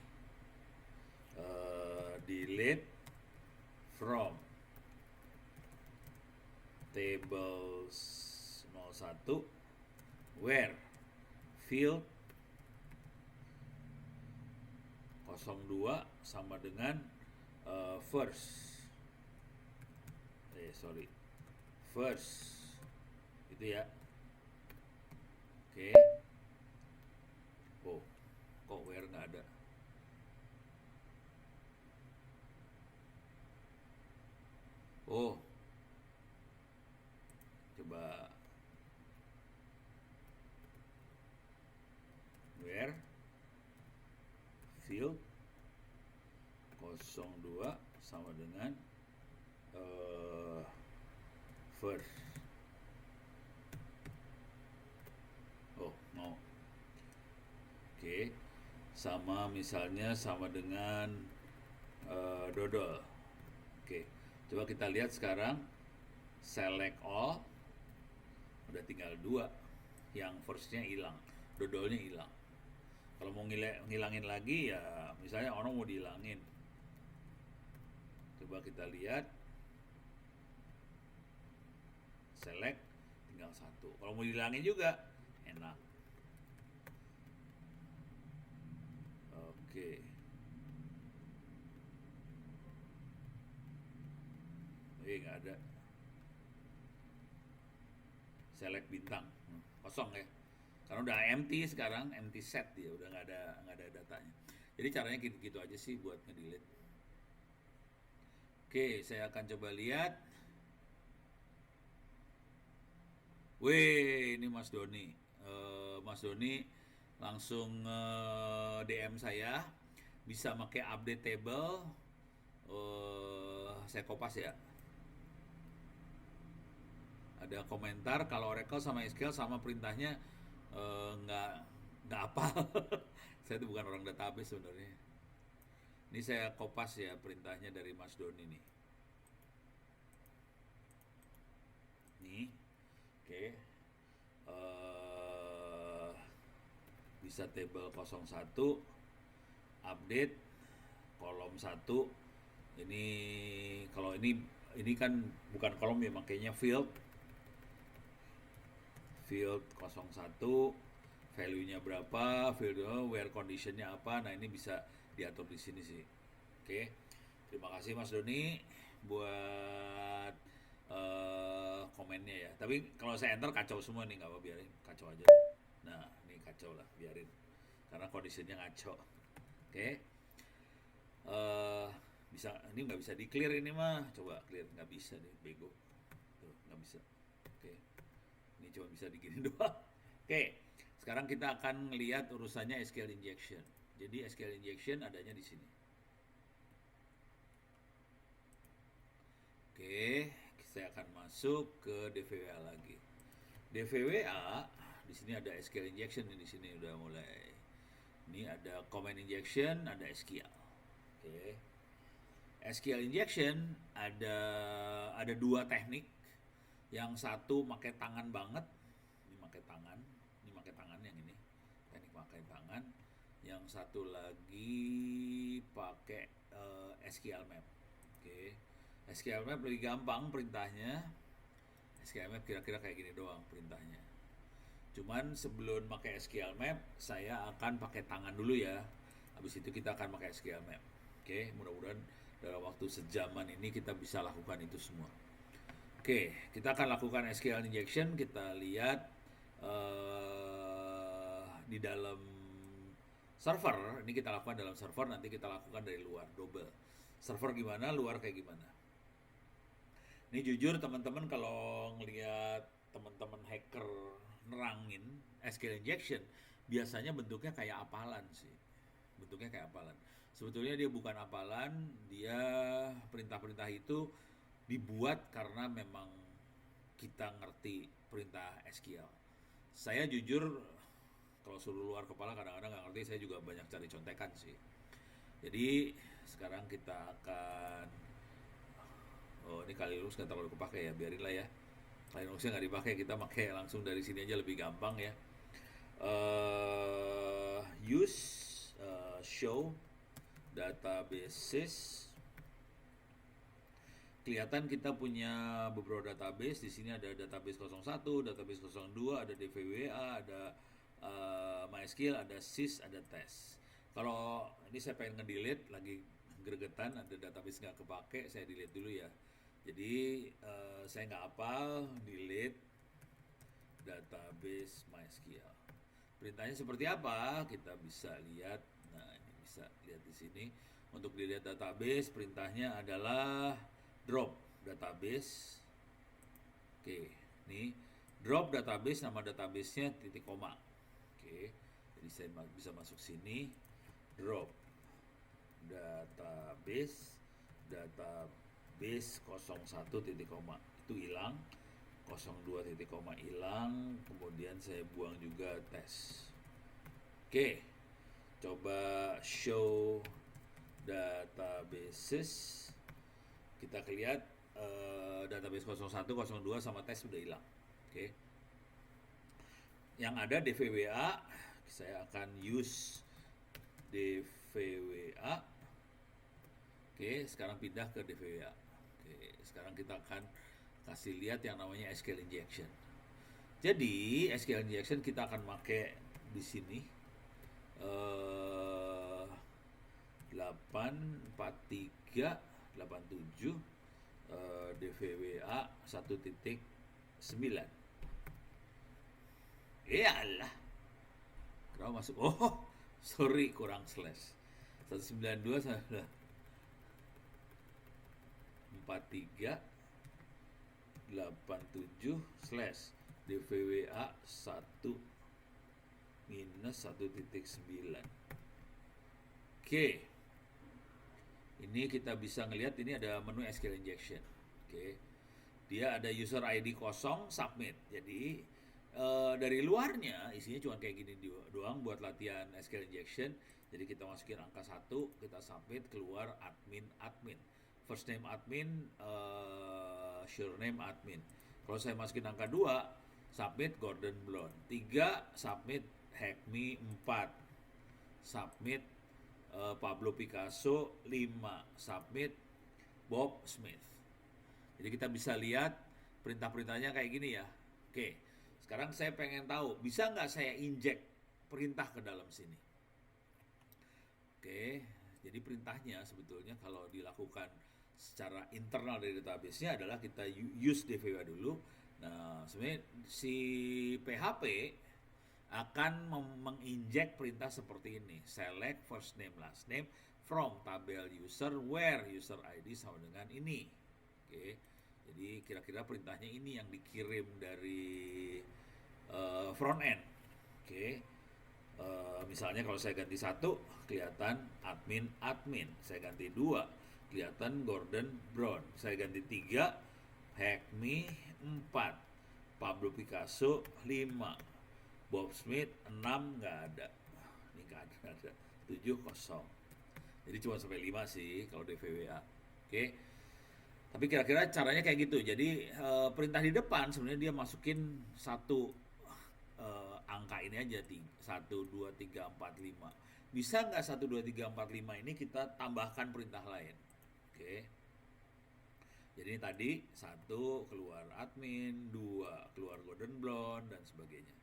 delete from tables 01 where field 02 sama dengan first itu ya. Oke. Oh, kok where nggak ada? Oh, coba where field 02 sama dengan first. Oh, mau. Oke. Sama misalnya sama dengan dodol. Oke. Coba kita lihat sekarang. Select all. Udah tinggal 2. Yang firstnya hilang. Dodolnya hilang. Kalau mau ngilangin lagi ya misalnya orang mau dihilangin. Coba kita lihat. Select tinggal 1. Kalau mau dihilangin juga enak. Oke. Nggak ada. Select bintang. Kosong ya. Karena udah empty sekarang, empty set dia, udah nggak ada datanya. Jadi caranya gitu aja sih buat ngedelete. Oke, saya akan coba lihat. Wih, ini Mas Doni. Mas Doni langsung DM saya, bisa pakai update table. Saya kopas ya. Ada komentar kalau Oracle sama SQL sama perintahnya, nggak apa. Saya itu bukan orang database sebenarnya. Ini saya kopas ya perintahnya dari Mas Doni nih. Nih, oke. Bisa table 01, update kolom 1. Ini kalau ini kan bukan kolom ya, makanya field 01, value-nya berapa, field where condition-nya apa. Nah, ini bisa diatur di sini sih. Oke. Terima kasih Mas Doni buat komennya ya. Tapi kalau saya enter kacau semua nih, nggak apa, biarin kacau aja. Nah, ini kacau lah, biarin. Karena kondisinya ngaco. Oke. Bisa, ini nggak bisa di clear ini mah. Coba clear, nggak bisa deh, bego. Tuh, nggak bisa. Oke. Ini cuma bisa digini doang. Oke. Sekarang kita akan lihat urusannya SQL injection. Jadi SQL injection adanya di sini. Oke, saya akan masuk ke DVWA lagi. DVWA di sini ada SQL injection, di sini udah mulai. Ini ada command injection, ada SQL. Oke. SQL injection ada dua teknik. Yang satu pakai tangan banget. Ini pakai tangan. Ini pakai tangan yang ini. Teknik pakai tangan. Yang satu lagi pakai SQL map. Oke. SQL map lebih gampang perintahnya. SQL map kira-kira kayak gini doang perintahnya. Cuman sebelum pakai SQL map, saya akan pakai tangan dulu ya. Habis itu kita akan pakai SQL map. Oke, mudah-mudahan dalam waktu sejaman ini kita bisa lakukan itu semua. Oke, kita akan lakukan SQL injection. Kita lihat di dalam server. Ini kita lakukan dalam server, nanti kita lakukan dari luar, double. Server gimana, luar kayak gimana. Ini jujur teman-teman, kalau ngelihat teman-teman hacker nerangin SQL injection, biasanya bentuknya kayak apalan sih. Bentuknya kayak apalan. Sebetulnya dia bukan apalan, dia perintah-perintah itu dibuat karena memang kita ngerti perintah SQL. Saya jujur kalau suruh luar kepala kadang-kadang nggak ngerti, saya juga banyak cari contekan sih. Jadi sekarang kita akan, oh ini kali Linux nggak terlalu kepake ya, biarin lah ya. Kali Linuxnya nggak dipakai, kita pakai langsung dari sini aja lebih gampang ya. Use show databases. Kelihatan kita punya beberapa database. Di sini ada database 01, database 02, ada DVWA, ada MySQL, ada sys, ada test. Kalau ini saya pengen nge-delete, lagi gregetan, ada database nggak kepake, saya delete dulu ya. Jadi saya nggak hafal, delete database MySQL. Perintahnya seperti apa? Kita bisa lihat. Nah, ini bisa lihat di sini. Untuk dilihat database, perintahnya adalah drop database. Oke, nih drop database, nama databasenya titik koma. Oke, jadi saya bisa masuk sini, drop database 01 titik koma itu hilang, 02 titik koma hilang, kemudian saya buang juga tes. Oke, coba show databases. Kita lihat database 01, 02 sama tes sudah hilang. Oke. Yang ada DVWA, saya akan use DVWA. Oke, sekarang pindah ke DVWA. Oke, sekarang kita akan kasih lihat yang namanya SQL injection. Jadi SQL injection kita akan pakai di sini 84387 DVWA 1.9. Iyalah. Kenapa masuk? Oh, sorry, kurang slash. 192 sudah 4387 slash DVWA 1.9. minus 1.9. Oke. Ini kita bisa ngelihat ini ada menu SQL injection. Oke. Dia ada user ID kosong, submit. Jadi dari luarnya isinya cuma kayak gini doang buat latihan SQL injection. Jadi kita masukin angka 1, kita submit, keluar admin. First name admin, surname admin. Kalau saya masukin angka 2, submit Gordon Brown. 3, submit Hackme. 4, submit Pablo Picasso. 5, submit Bob Smith. Jadi kita bisa lihat perintah-perintahnya kayak gini ya. Oke, sekarang saya pengen tahu, bisa nggak saya injek perintah ke dalam sini? Oke, jadi perintahnya sebetulnya kalau dilakukan secara internal dari database-nya adalah kita use DVWA dulu. Nah, sebenarnya si PHP akan menginjek perintah seperti ini. Select first name last name from tabel user where user ID sama dengan ini. Oke, jadi kira-kira perintahnya ini yang dikirim dari front end. Oke, misalnya kalau saya ganti 1, kelihatan admin. Saya ganti 2, kelihatan Gordon Brown. Saya ganti 3, Hackme. 4, Pablo Picasso. 5, Bob Smith. 6, nggak ada. Ini nggak ada. 7, kosong. Jadi cuma sampai 5 sih kalau DVWA. Oke. Tapi kira-kira caranya kayak gitu. Jadi perintah di depan sebenarnya dia masukin satu angka ini aja, 1, 2, 3, 4, 5. Bisa nggak 1, 2, 3, 4, 5 ini kita tambahkan perintah lain? Oke. Jadi tadi 1 keluar admin, 2 keluar Gordon Brown, dan sebagainya.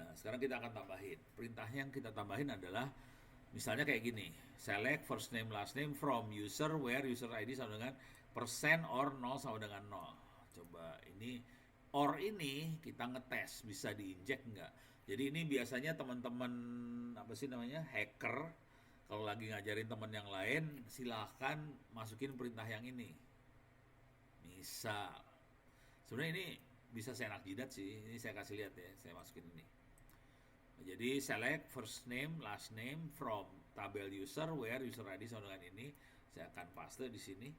Nah, sekarang kita akan tambahin. Perintahnya yang kita tambahin adalah misalnya kayak gini. Select first name last name from user where user ID sama dengan persen or 0 sama dengan 0. Coba ini or ini kita ngetes bisa diinjek nggak. Jadi ini biasanya teman-teman apa sih namanya hacker kalau lagi ngajarin teman yang lain silahkan masukin perintah yang ini. Misal sebenarnya ini bisa saya enak jidat sih. Ini saya kasih lihat ya, saya masukin ini. Jadi select first name last name from tabel user where user ID sama dengan ini. Saya akan paste di sini.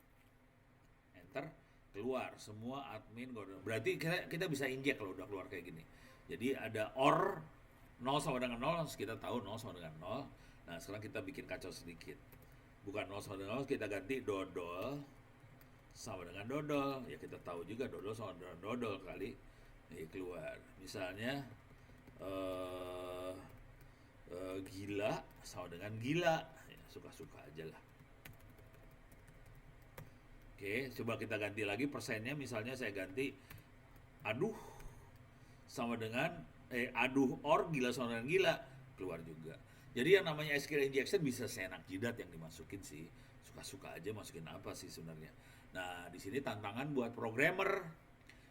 Enter, keluar semua admin Gordon. Berarti kita bisa injek kalau udah keluar kayak gini. Jadi ada or 0 sama dengan 0, kita tahu 0 sama dengan 0. Nah, sekarang kita bikin kacau sedikit. Bukan 0 sama dengan 0, kita ganti dodol sama dengan dodol. Ya kita tahu juga dodol sama dengan dodol kali. Ini keluar. Misalnya gila sama dengan gila. Ya, suka-suka aja lah. Oke, coba kita ganti lagi persennya. Misalnya saya ganti aduh sama dengan aduh or gila sama dengan gila, keluar juga. Jadi yang namanya SQL injection bisa seenak jidat yang dimasukin sih. Suka-suka aja masukin apa sih sebenarnya. Nah, di sini tantangan buat programmer.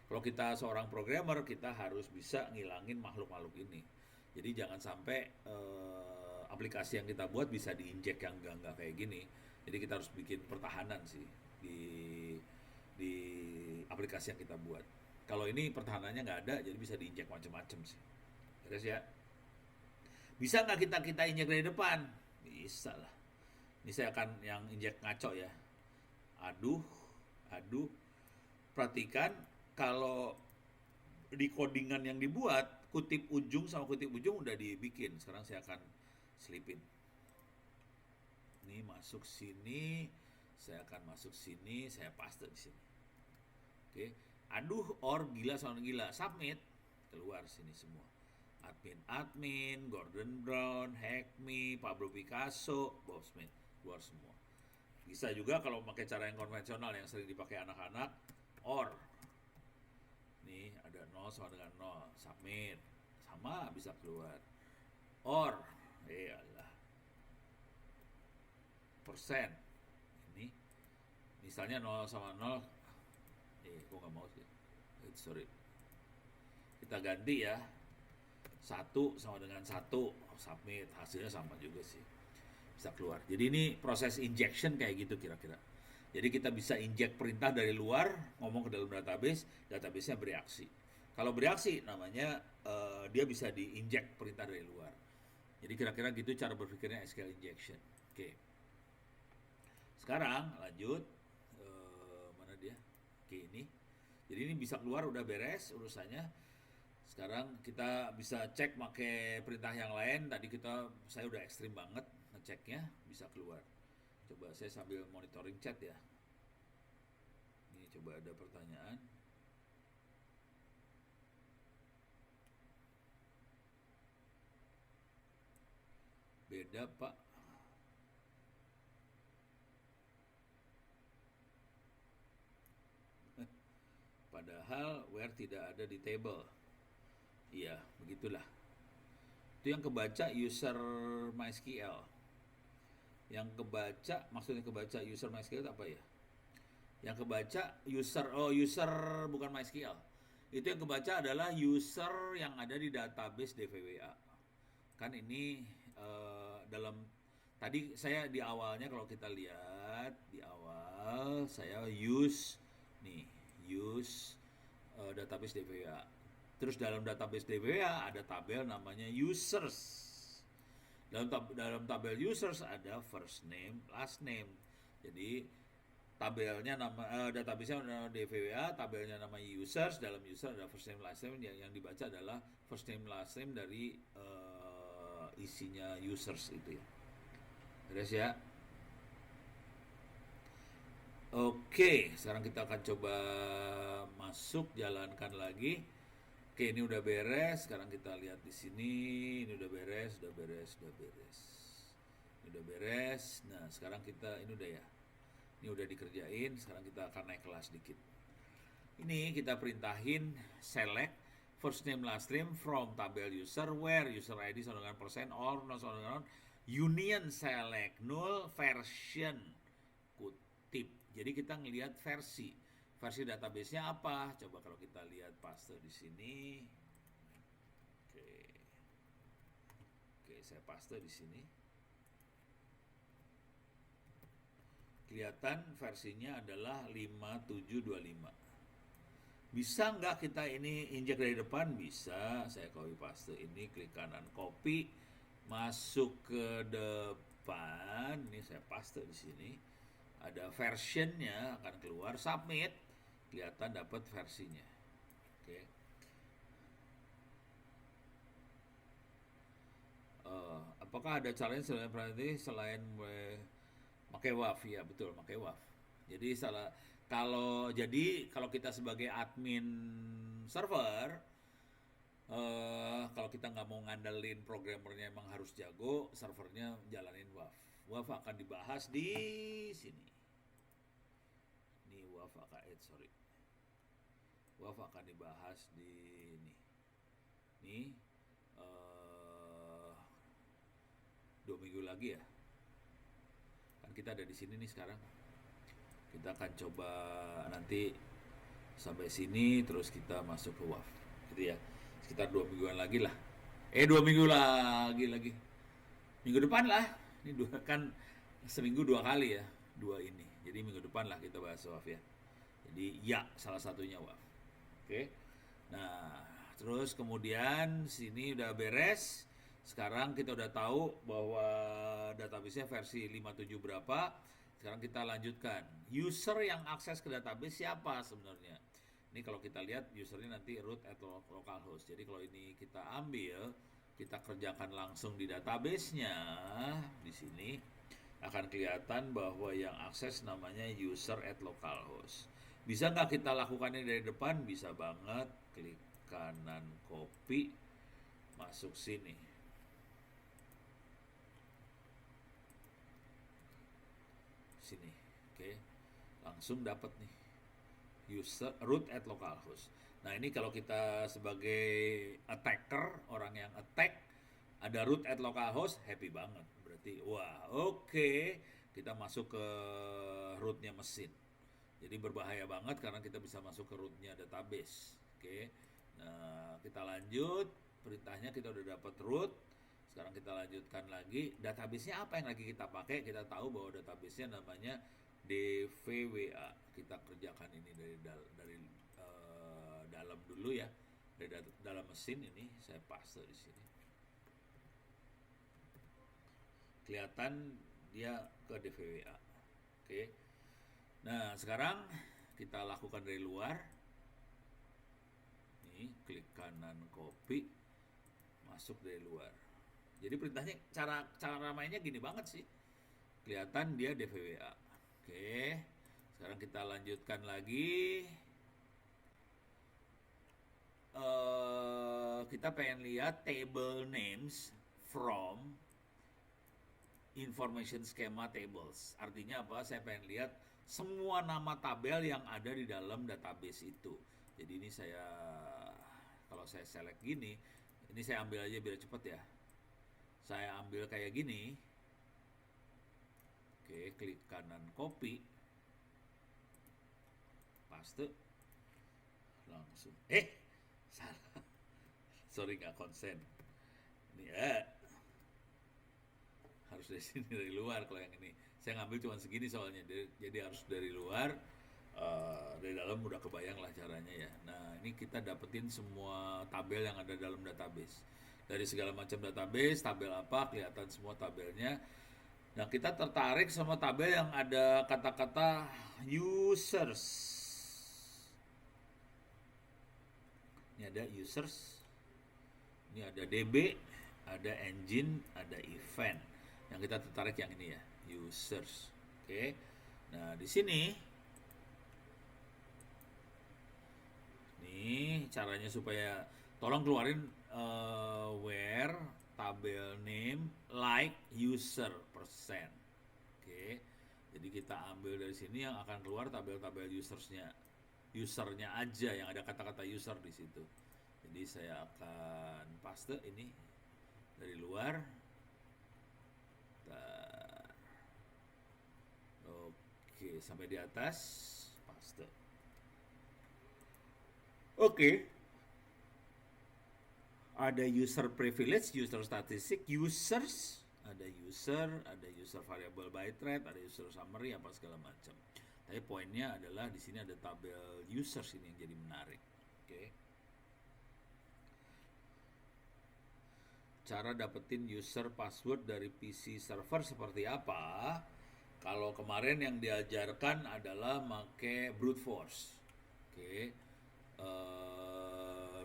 Kalau kita seorang programmer, kita harus bisa ngilangin makhluk-makhluk ini. Jadi jangan sampai aplikasi yang kita buat bisa diinjek yang enggak kayak gini. Jadi kita harus bikin pertahanan sih di aplikasi yang kita buat. Kalau ini pertahanannya nggak ada, jadi bisa diinjek macam-macam sih. Terus ya, bisa nggak kita injek dari depan? Bisa lah. Ini saya akan yang injek ngaco ya. Aduh. Perhatikan kalau di codingan yang dibuat, kutip ujung sama kutip ujung udah dibikin. Sekarang saya akan selipin. Ini masuk sini. Saya akan masuk sini, saya paste di sini. Oke, aduh or gila sama gila, submit, keluar sini semua. Admin, Gordon Brown, Hackme, Pablo Picasso, Bob Smith, keluar semua. Bisa juga kalau pakai cara yang konvensional yang sering dipakai anak-anak, or. Nih ada 0 sama dengan 0, submit, sama bisa keluar. Or, Allah. Persen. Ini misalnya 0 sama 0 kok nggak mau sih, sorry, kita ganti ya 1 sama dengan 1, submit, hasilnya sama juga sih, bisa keluar. Jadi ini proses injection kayak gitu kira-kira. Jadi kita bisa injek perintah dari luar ngomong ke dalam database-nya bereaksi. Kalau bereaksi namanya dia bisa diinjek perintah dari luar. Jadi kira-kira gitu cara berpikirnya SQL injection. Oke. Sekarang lanjut. Mana dia? Oke, ini. Jadi ini bisa keluar, udah beres urusannya. Sekarang kita bisa cek pakai perintah yang lain. Tadi saya udah ekstrim banget ngeceknya, bisa keluar. Coba saya sambil monitoring chat ya. Ini coba ada pertanyaan. Beda Pak. Padahal where tidak ada di table. Iya, begitulah. Itu yang kebaca user MySQL. Yang kebaca, maksudnya kebaca user MySQL itu apa ya? Yang kebaca user bukan MySQL. Itu yang kebaca adalah user yang ada di database DVWA. Kan ini dalam tadi saya di awalnya kalau kita lihat di awal saya use database DVWA. Terus dalam database DVWA ada tabel namanya users. Dalam tabel users ada first name, last name. Jadi tabelnya database-nya DVWA, tabelnya nama users, dalam user ada first name, last name, yang dibaca adalah first name, last name dari isinya users itu ya. Beres ya. Oke, sekarang kita akan coba masuk, jalankan lagi. Oke, ini udah beres. Sekarang kita lihat di sini, ini udah beres, udah beres, udah beres. Ini udah beres. Nah, sekarang ini udah ya. Ini udah dikerjain. Sekarang kita akan naik kelas dikit. Ini kita perintahin select first name last name from tabel user where user ID sama dengan persen or not sama dengan union select null version kutip. Jadi kita ngelihat versi database-nya apa? Coba kalau kita lihat paste di sini. Oke, saya paste di sini. Kelihatan versinya adalah 5725. Bisa nggak kita ini injek dari depan? Bisa. Saya copy paste ini, klik kanan copy, masuk ke depan. Ini saya paste di sini. Ada versionnya akan keluar, submit, kelihatan dapat versinya. Oke. Apakah ada challenge selain pakai WAF? Ya betul, pakai WAF. Jadi kalau kita sebagai admin server, kalau kita nggak mau ngandelin programmernya emang harus jago, servernya jalanin WAF. WAF akan dibahas di sini. Ini WAF akan dibahas di ini. Nih 2 minggu lagi ya. Kan kita ada di sini nih sekarang. Kita akan coba nanti sampai sini terus kita masuk ke WAF. Gitu ya. Sekitar 2 mingguan lagi lah. 2 minggu lagi. Minggu depan lah. Ini kan seminggu 2 kali ya. 2 ini. Jadi minggu depan lah kita bahas WAF ya. Jadi ya salah satunya WAF. Oke. Nah, terus kemudian sini udah beres. Sekarang kita udah tahu bahwa database-nya versi 57 berapa. Sekarang kita lanjutkan. User yang akses ke database siapa sebenarnya? Ini kalau kita lihat usernya nanti root at localhost. Jadi kalau ini kita ambil, kita kerjakan langsung di database-nya. Di sini akan kelihatan bahwa yang akses namanya user at localhost. Bisa nggak kita lakukannya dari depan? Bisa banget. Klik kanan copy, masuk sini. Sini, oke, langsung dapat nih user root at localhost. Nah ini kalau kita sebagai attacker, orang yang attack, ada root at localhost, happy banget. Berarti wah oke, kita masuk ke rootnya mesin. Jadi berbahaya banget karena kita bisa masuk ke rootnya database. Oke, nah kita lanjut, perintahnya kita udah dapat root. Sekarang kita lanjutkan lagi, database-nya apa yang lagi kita pakai? Kita tahu bahwa database-nya namanya DVWA. Kita kerjakan ini dari dalam dulu ya. Dari dalam mesin ini saya paste di sini. kelihatan dia ke DVWA. Oke. Nah, sekarang kita lakukan dari luar. Nih, klik kanan copy, masuk dari luar. Jadi perintahnya cara mainnya gini banget sih. Kelihatan dia DVWA. Oke. Sekarang kita lanjutkan lagi. Kita pengen lihat table names from information schema tables. Artinya apa? Saya pengen lihat semua nama tabel yang ada di dalam database itu. Jadi ini kalau saya select gini, ini saya ambil aja biar cepet ya. Saya ambil kayak gini. Oke, klik kanan copy, paste, langsung. Salah. Sorry, nggak konsen. Ini harus dari sini, dari luar. Kalau yang ini saya ngambil cuma segini soalnya, jadi harus dari luar. Dari dalam udah kebayang lah caranya ya. Nah, ini kita dapetin semua tabel yang ada dalam database. Dari segala macam database, tabel apa, kelihatan semua tabelnya. Nah, kita tertarik sama tabel yang ada kata-kata users. Ini ada users, ini ada DB, ada engine, ada event. Yang kita tertarik yang ini ya, users. Oke. Nah, di sini nih caranya supaya tolong keluarin where tabel name like user persen. Oke. Jadi kita ambil dari sini yang akan keluar tabel-tabel usernya aja yang ada kata-kata user di situ. Jadi saya akan paste ini dari luar. Oke, sampai di atas paste. Oke. Ada user privilege, user statistik, users, ada user variable byte rate, ada user summary, apa segala macam. Tapi poinnya adalah di sini ada tabel users ini yang jadi menarik. Oke. Cara dapetin user password dari PC server seperti apa? Kalau kemarin yang diajarkan adalah make brute force. Oke.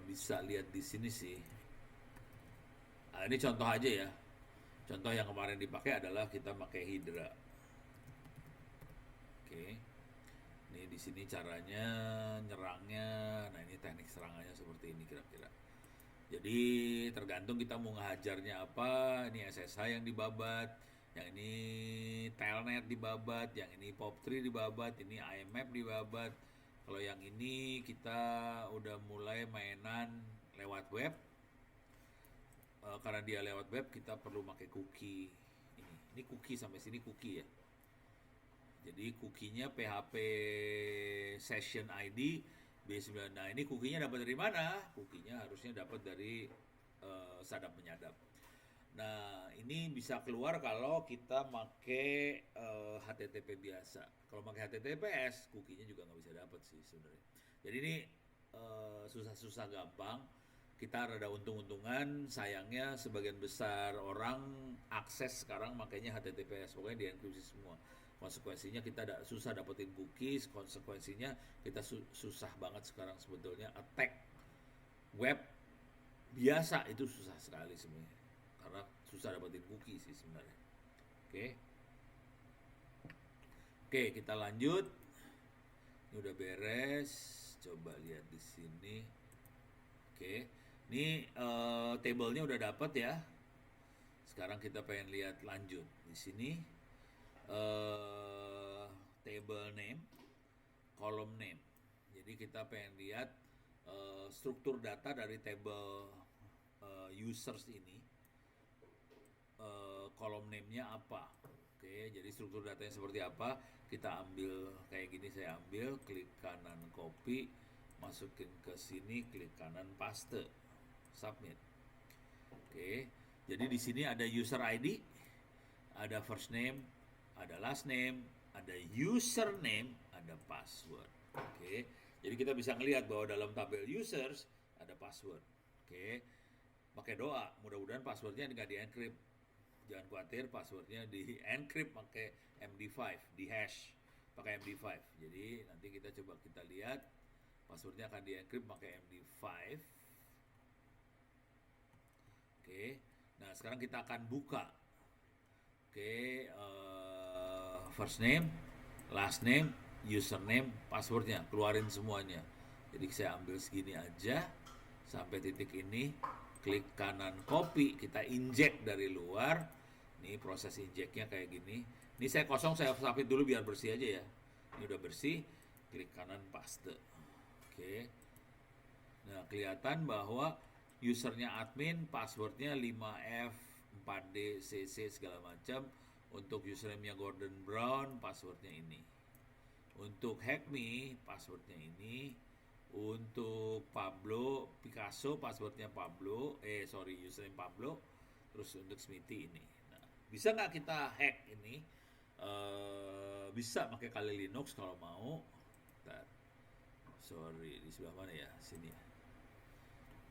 Bisa lihat di sini sih. Nah, ini contoh aja ya. Contoh yang kemarin dipakai adalah kita pakai Hydra. Oke. Ini di sini caranya nyerangnya. Nah, ini teknik serangannya seperti ini kira-kira. Jadi tergantung kita mau ngehajarnya apa. Ini SSH yang dibabat, yang ini Telnet dibabat, yang ini POP3 dibabat, ini IMAP dibabat. Kalau yang ini kita udah mulai mainan lewat web. Karena dia lewat web kita perlu pakai cookie. Ini cookie sampai sini cookie ya. Jadi cookie-nya PHP session ID B9. Nah, ini cookie-nya dapat dari mana? Cookie-nya harusnya dapat dari sadap menyadap. Nah, ini bisa keluar kalau kita pakai HTTP biasa. Kalau pakai HTTPS, cookie-nya juga nggak bisa dapat sih sebenarnya. Jadi ini susah-susah gampang. Kita rada untung-untungan, sayangnya sebagian besar orang akses sekarang makanya HTTPS, pokoknya dienkripsi semua. Konsekuensinya kita susah dapetin cookies, konsekuensinya kita susah banget sekarang sebetulnya attack web biasa itu susah sekali sebenarnya. Karena susah dapetin cookies sih sebenarnya. Oke. Oke, kita lanjut. Ini udah beres. Coba lihat di sini. Oke. Ini tabelnya udah dapat ya. Sekarang kita pengen lihat lanjut. Di sini table name, column name. Jadi kita pengen lihat struktur data dari table users ini. Column name-nya apa? Oke, jadi struktur datanya seperti apa? Kita ambil kayak gini, saya ambil, klik kanan copy, masukin ke sini, klik kanan paste, submit. Oke, jadi di sini ada user ID, ada first name, ada last name, ada username, ada password. Oke, jadi kita bisa ngelihat bahwa dalam tabel users ada password. Oke, pakai doa, mudah-mudahan passwordnya nggak di-encrypt. Jangan khawatir, passwordnya di encrypt pakai MD5, di hash pakai MD5. Jadi nanti kita lihat passwordnya akan di encrypt pakai MD5. Oke, nah sekarang kita akan buka. Oke, first name, last name, username, passwordnya, keluarin semuanya. Jadi saya ambil segini aja sampai titik ini, klik kanan copy, kita inject dari luar. Ini proses injectnya kayak gini. Ini saya kosong, saya sapit dulu biar bersih aja ya. Ini udah bersih, klik kanan paste. Oke. Nah, kelihatan bahwa usernya admin, passwordnya 5F, 4D, CC segala macam. Untuk username-nya Gordon Brown, passwordnya ini. Untuk Hackme, passwordnya ini. Untuk Pablo Picasso, passwordnya Pablo. Username Pablo. Terus untuk Smithy ini. Nah, bisa nggak kita hack ini? Bisa pakai Kali Linux kalau mau. Bentar. Di sebelah mana ya? Sini ya.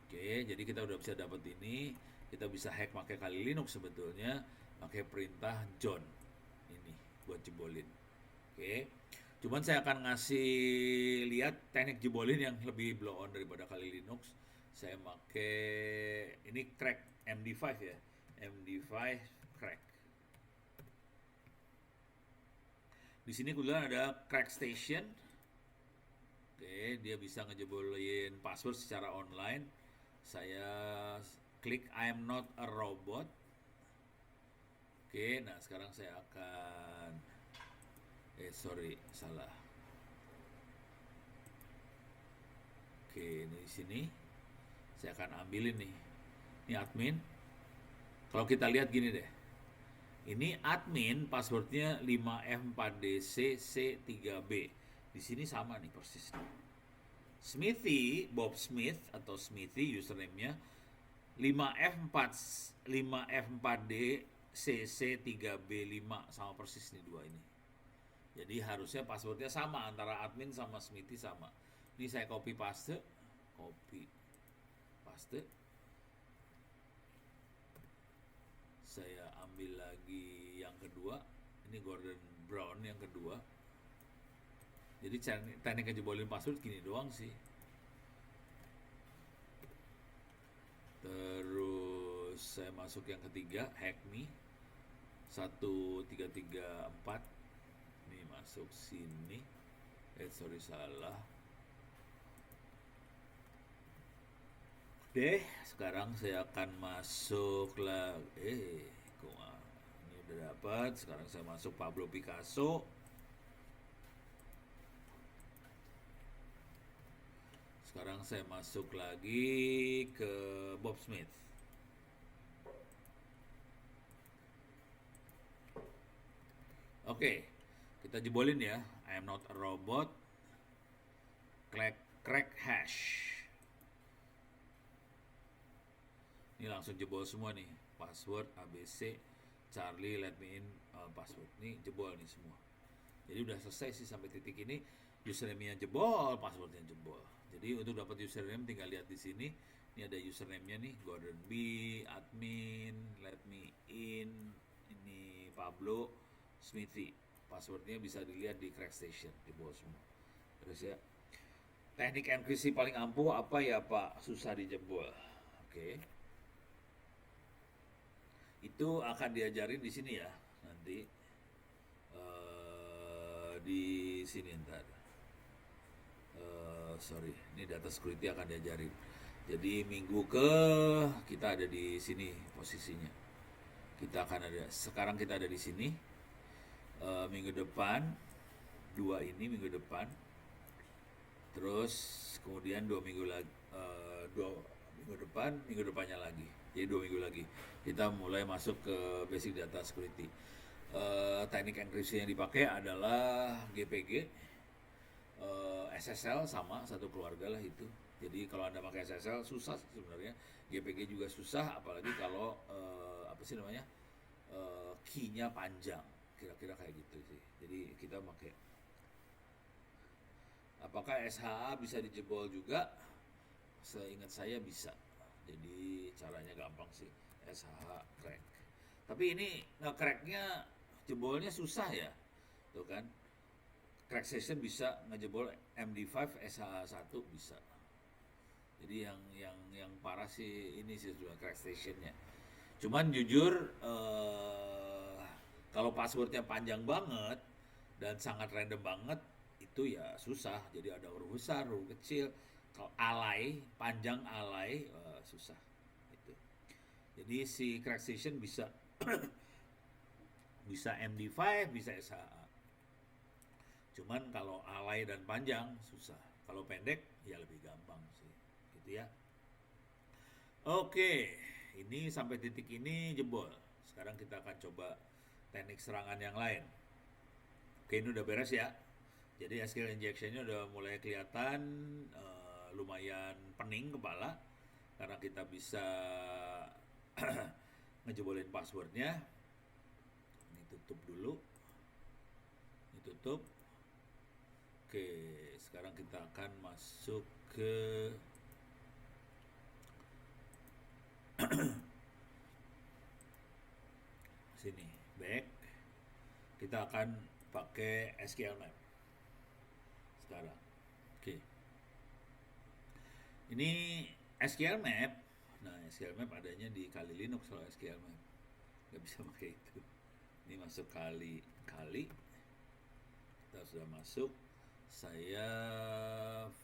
Oke, jadi kita udah bisa dapat ini. Kita bisa hack pakai Kali Linux sebetulnya, pakai perintah John ini buat jebolin. Oke, cuman saya akan ngasih lihat teknik jebolin yang lebih blow on daripada Kali Linux. Saya pakai ini crack MD5 ya, MD5 crack. Di sini kebetulan ada crack station. Oke, dia bisa ngejebolin password secara online. Saya klik I'm not a robot. Oke, nah sekarang saya akan salah. Oke, ini di sini saya akan ambilin nih. Ini admin. Kalau kita lihat gini deh. Ini admin, passwordnya 5F4DC C3B. Di sini sama nih persis. Smithy, Bob Smith atau Smithy username-nya 5F4D CC3B5, sama persis nih dua ini. Jadi harusnya passwordnya sama antara admin sama Smithy sama. Ini saya copy paste. Saya ambil lagi yang kedua. Ini Gordon Brown yang kedua. Jadi teknik ngejebolin password gini doang sih. Terus saya masuk yang ketiga, Hackme 1334. Ini masuk sini. Salah. Oke, sekarang saya akan masuk ini udah dapat. Sekarang saya masuk Pablo Picasso. Sekarang saya masuk lagi ke Bob Smith. Oke, kita jebolin ya. I am not a robot. Crack hash. Ini langsung jebol semua nih. Password ABC Charlie let me in password. Ini jebol nih semua. Jadi udah selesai sih sampai titik ini. Username-nya jebol, passwordnya jebol. Jadi untuk dapat username tinggal lihat di sini. Ini ada username-nya nih, Gordon B, admin, let me in, ini Pablo, Smithy. Passwordnya bisa dilihat di crack station, jebol semua. Terus ya, teknik enkripsi paling ampuh apa ya Pak? Susah dijebol. Oke. Itu akan diajarin di sini ya nanti. Di sini ntar. Ini data security akan diajarin. Jadi minggu kita ada di sini posisinya. Sekarang kita ada di sini. Minggu depan minggu depan. Terus kemudian 2 minggu lagi, 2 minggu depannya lagi. Jadi 2 minggu lagi kita mulai masuk ke basic data security. Teknik enkripsi yang dipakai adalah GPG, SSL sama satu keluarga lah itu. Jadi kalau Anda pakai SSL susah sebenarnya, GPG juga susah, apalagi kalau key-nya panjang, kira-kira kayak gitu sih. Jadi kita pakai. Apakah SHA bisa dijebol juga? Seingat saya bisa. Jadi caranya gampang sih, SHA crack. Tapi ini nge-cracknya jebolnya susah ya, tuh kan. Crack session bisa ngejebol MD5 SH1 bisa. Jadi yang parah sih ini sih sudah crack stationnya. Cuman jujur kalau passwordnya panjang banget dan sangat random banget itu ya susah. Jadi ada huruf besar, huruf kecil. Kalau alay, panjang alay susah. Itu. Jadi si crack station bisa bisa MD5, bisa SHA. Cuman kalau alay dan panjang susah. Kalau pendek ya lebih gampang sih. Gitu ya. Oke, ini sampai titik ini jebol. Sekarang kita akan coba teknik serangan yang lain. Oke, ini udah beres ya. Jadi skill injectionnya udah mulai kelihatan, lumayan pening kepala karena kita bisa ngejebolin passwordnya. Ini tutup dulu. Ini tutup. Oke, sekarang kita akan masuk ke sini, back. Kita akan pakai SQL Map sekarang. Oke. Ini SQL Map. Nah, SQL Map adanya di Kali Linux kalau SQL Map. Nggak bisa pakai itu. Ini masuk kali. Kita sudah masuk. Saya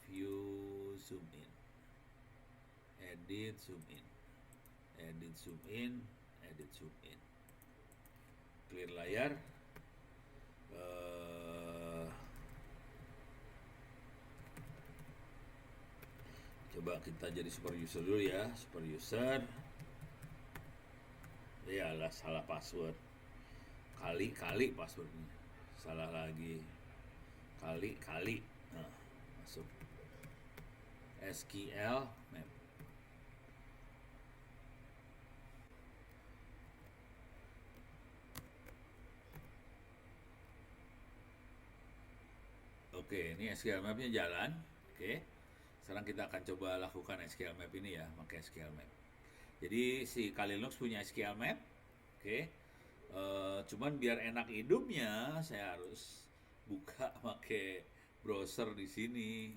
view zoom in. Edit zoom in. Edit zoom in. Edit zoom in. Clear layar. Coba kita jadi super user dulu ya. Super user. Yalah, salah password. Kali passwordnya. Salah lagi. Kali. Nah, masuk. SQL Map. Oke, ini SQL Map-nya jalan. Oke. Sekarang kita akan coba lakukan SQL Map ini ya, pakai SQL Map. Jadi si Kali Linux punya SQL Map. Oke. Cuman biar enak hidupnya, saya harus buka pakai browser di sini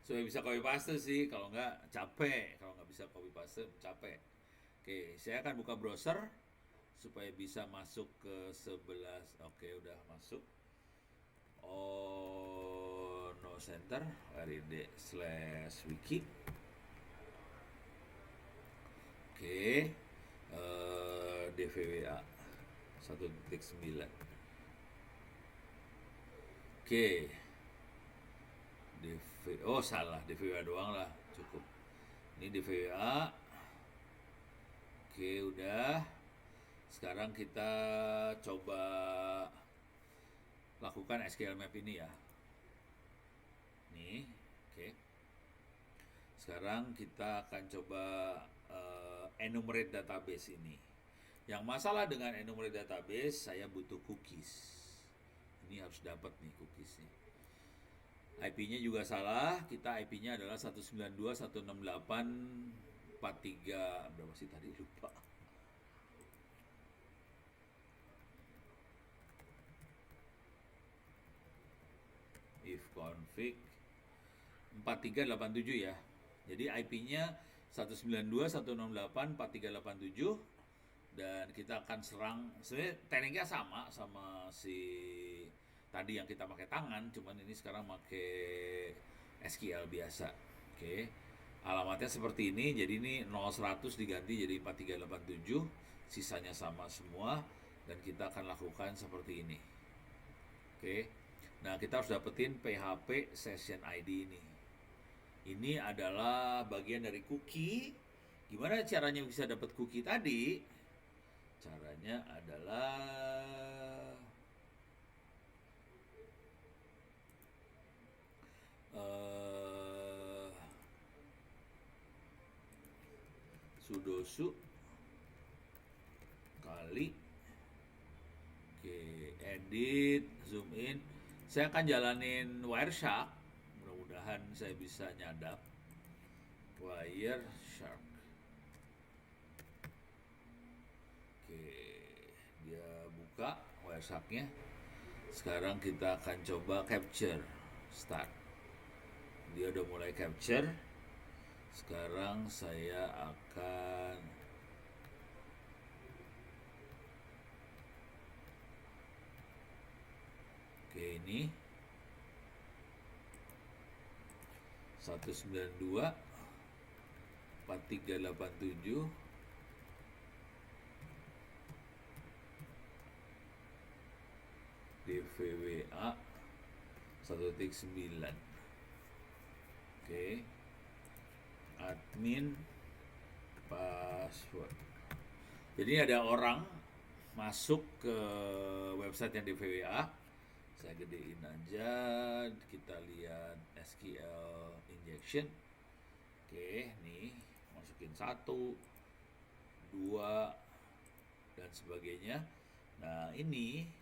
supaya bisa copy paste sih. Kalau nggak capek, kalau nggak bisa copy paste capek. Oke, saya akan buka browser supaya bisa masuk ke 11. Oke, udah masuk. No center rid/wiki. Oke, DVWA 1.9. Oke, salah, DVWA doang lah, cukup. Ini DVWA. Oke, udah. Sekarang kita coba lakukan SQL Map ini ya. Nih, oke. Sekarang kita akan coba enumerate database ini. Yang masalah dengan enumerate database, saya butuh cookies. Ini harus dapat nih cookiesnya. IP-nya juga salah. Kita IP-nya adalah 192.168.43. Berapa sih tadi? Lupa. If config 4387 ya. Jadi IP-nya 192.168.4387 dan kita akan serang. Sebenarnya tekniknya sama si tadi yang kita pakai tangan, cuman ini sekarang pakai SQL biasa. Oke. Alamatnya seperti ini, jadi ini 0100 diganti jadi 4387, sisanya sama semua dan kita akan lakukan seperti ini. Oke. Nah, kita harus dapetin PHP session ID ini. Ini adalah bagian dari cookie. Gimana caranya bisa dapat cookie tadi? Caranya adalah sudo kali. Oke, edit, zoom in. Saya akan jalanin Wireshark. Mudah-mudahan saya bisa nyadap. Wireshark. Oke, buka Wireshark-nya. Sekarang kita akan coba capture. Start. Dia udah mulai capture. Sekarang saya akan ini 192 4387 DVWA 1.9. Oke. Admin password. Jadi ada orang masuk ke website yang DVWA. Saya gedein aja, kita lihat SQL injection. Oke, nih masukin 1, 2 dan sebagainya. Nah, ini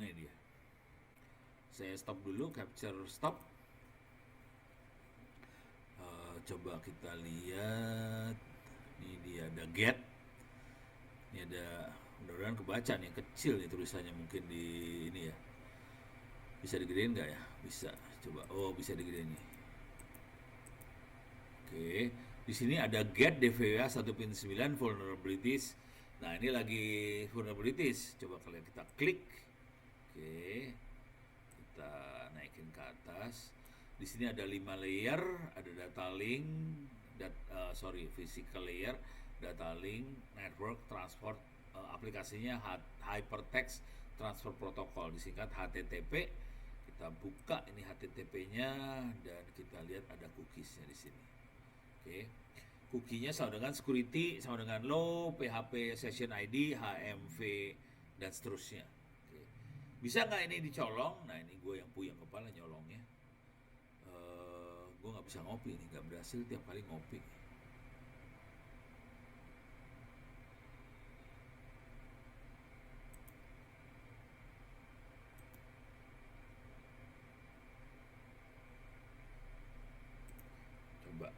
dia. Saya stop dulu, capture stop. Coba kita lihat. Ini dia ada get. Ini ada, mudah-mudahan kebaca nih, kecil nih tulisannya mungkin di ini ya. Bisa digedein nggak ya? Bisa. Coba. Oh, bisa digedein nih. Oke. Di sini ada get DVWA 1.9 vulnerabilities. Nah, ini lagi vulnerabilities. Coba kalian kita klik. Oke. Kita naikin ke atas. Di sini ada 5 layer, ada data link, physical layer, data link, network, transport, aplikasinya hypertext transfer protocol, disingkat HTTP. Kita buka ini HTTP-nya dan kita lihat ada cookies-nya di sini. Oke. Cookie-nya sama dengan security, sama dengan low, PHP session ID, HMV dan seterusnya. Oke. Bisa nggak ini dicolong? Nah, ini gue yang puyeng kepala nyolongnya. Gue nggak bisa ngopi nih, nggak berhasil tiap kali ngopi. Coba.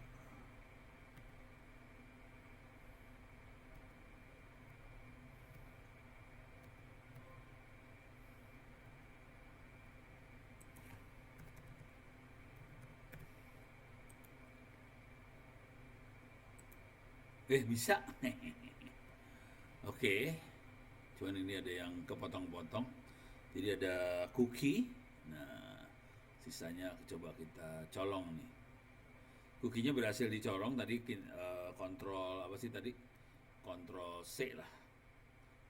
Bisa. Oke. Cuman ini ada yang kepotong-potong. Jadi ada cookie. Nah, sisanya coba kita colong nih. Cookie-nya berhasil dicolong tadi, kontrol apa sih tadi? Kontrol C lah.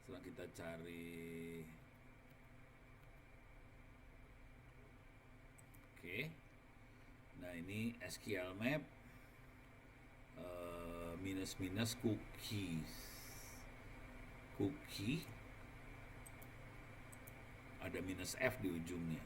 Setelah kita cari. Oke. Nah, ini SQL map. Minus cookie ada minus F di ujungnya.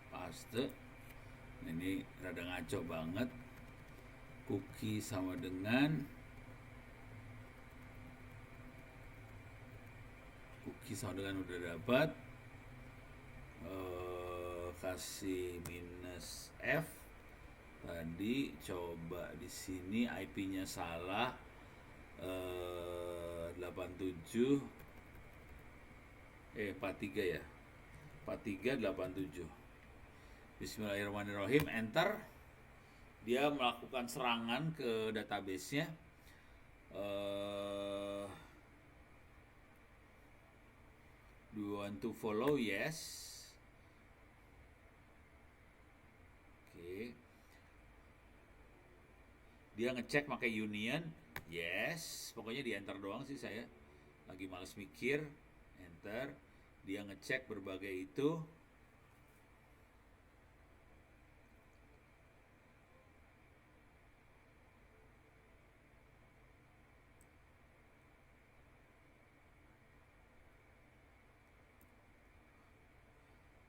Paste. Ini rada ngaco banget. Cookie sama dengan udah dapat. Kasih minus F. Tadi coba di sini IP-nya salah. 87 43 ya. 4387. Bismillahirrahmanirrahim, enter. Dia melakukan serangan ke database-nya. Do you want to follow? Yes. Oke. Dia ngecek pakai union. Yes. Pokoknya di enter doang sih saya. Lagi males mikir. Enter. Dia ngecek berbagai itu.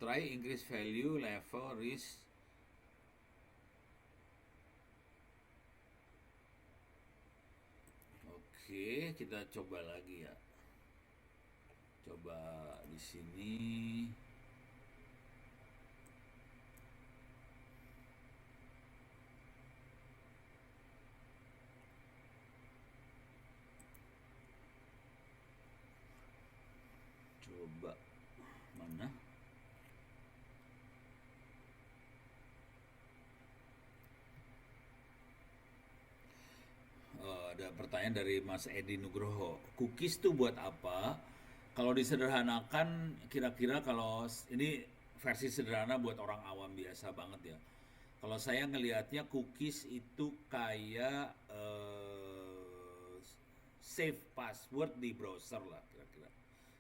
Try increase value level risk. Oke, kita coba lagi ya. Coba di sini. Coba mana? Ada pertanyaan dari Mas Edi Nugroho. Cookies tuh buat apa? Kalau disederhanakan, kira-kira kalau ini versi sederhana buat orang awam biasa banget ya. Kalau saya ngelihatnya cookies itu kayak save password di browser lah kira-kira.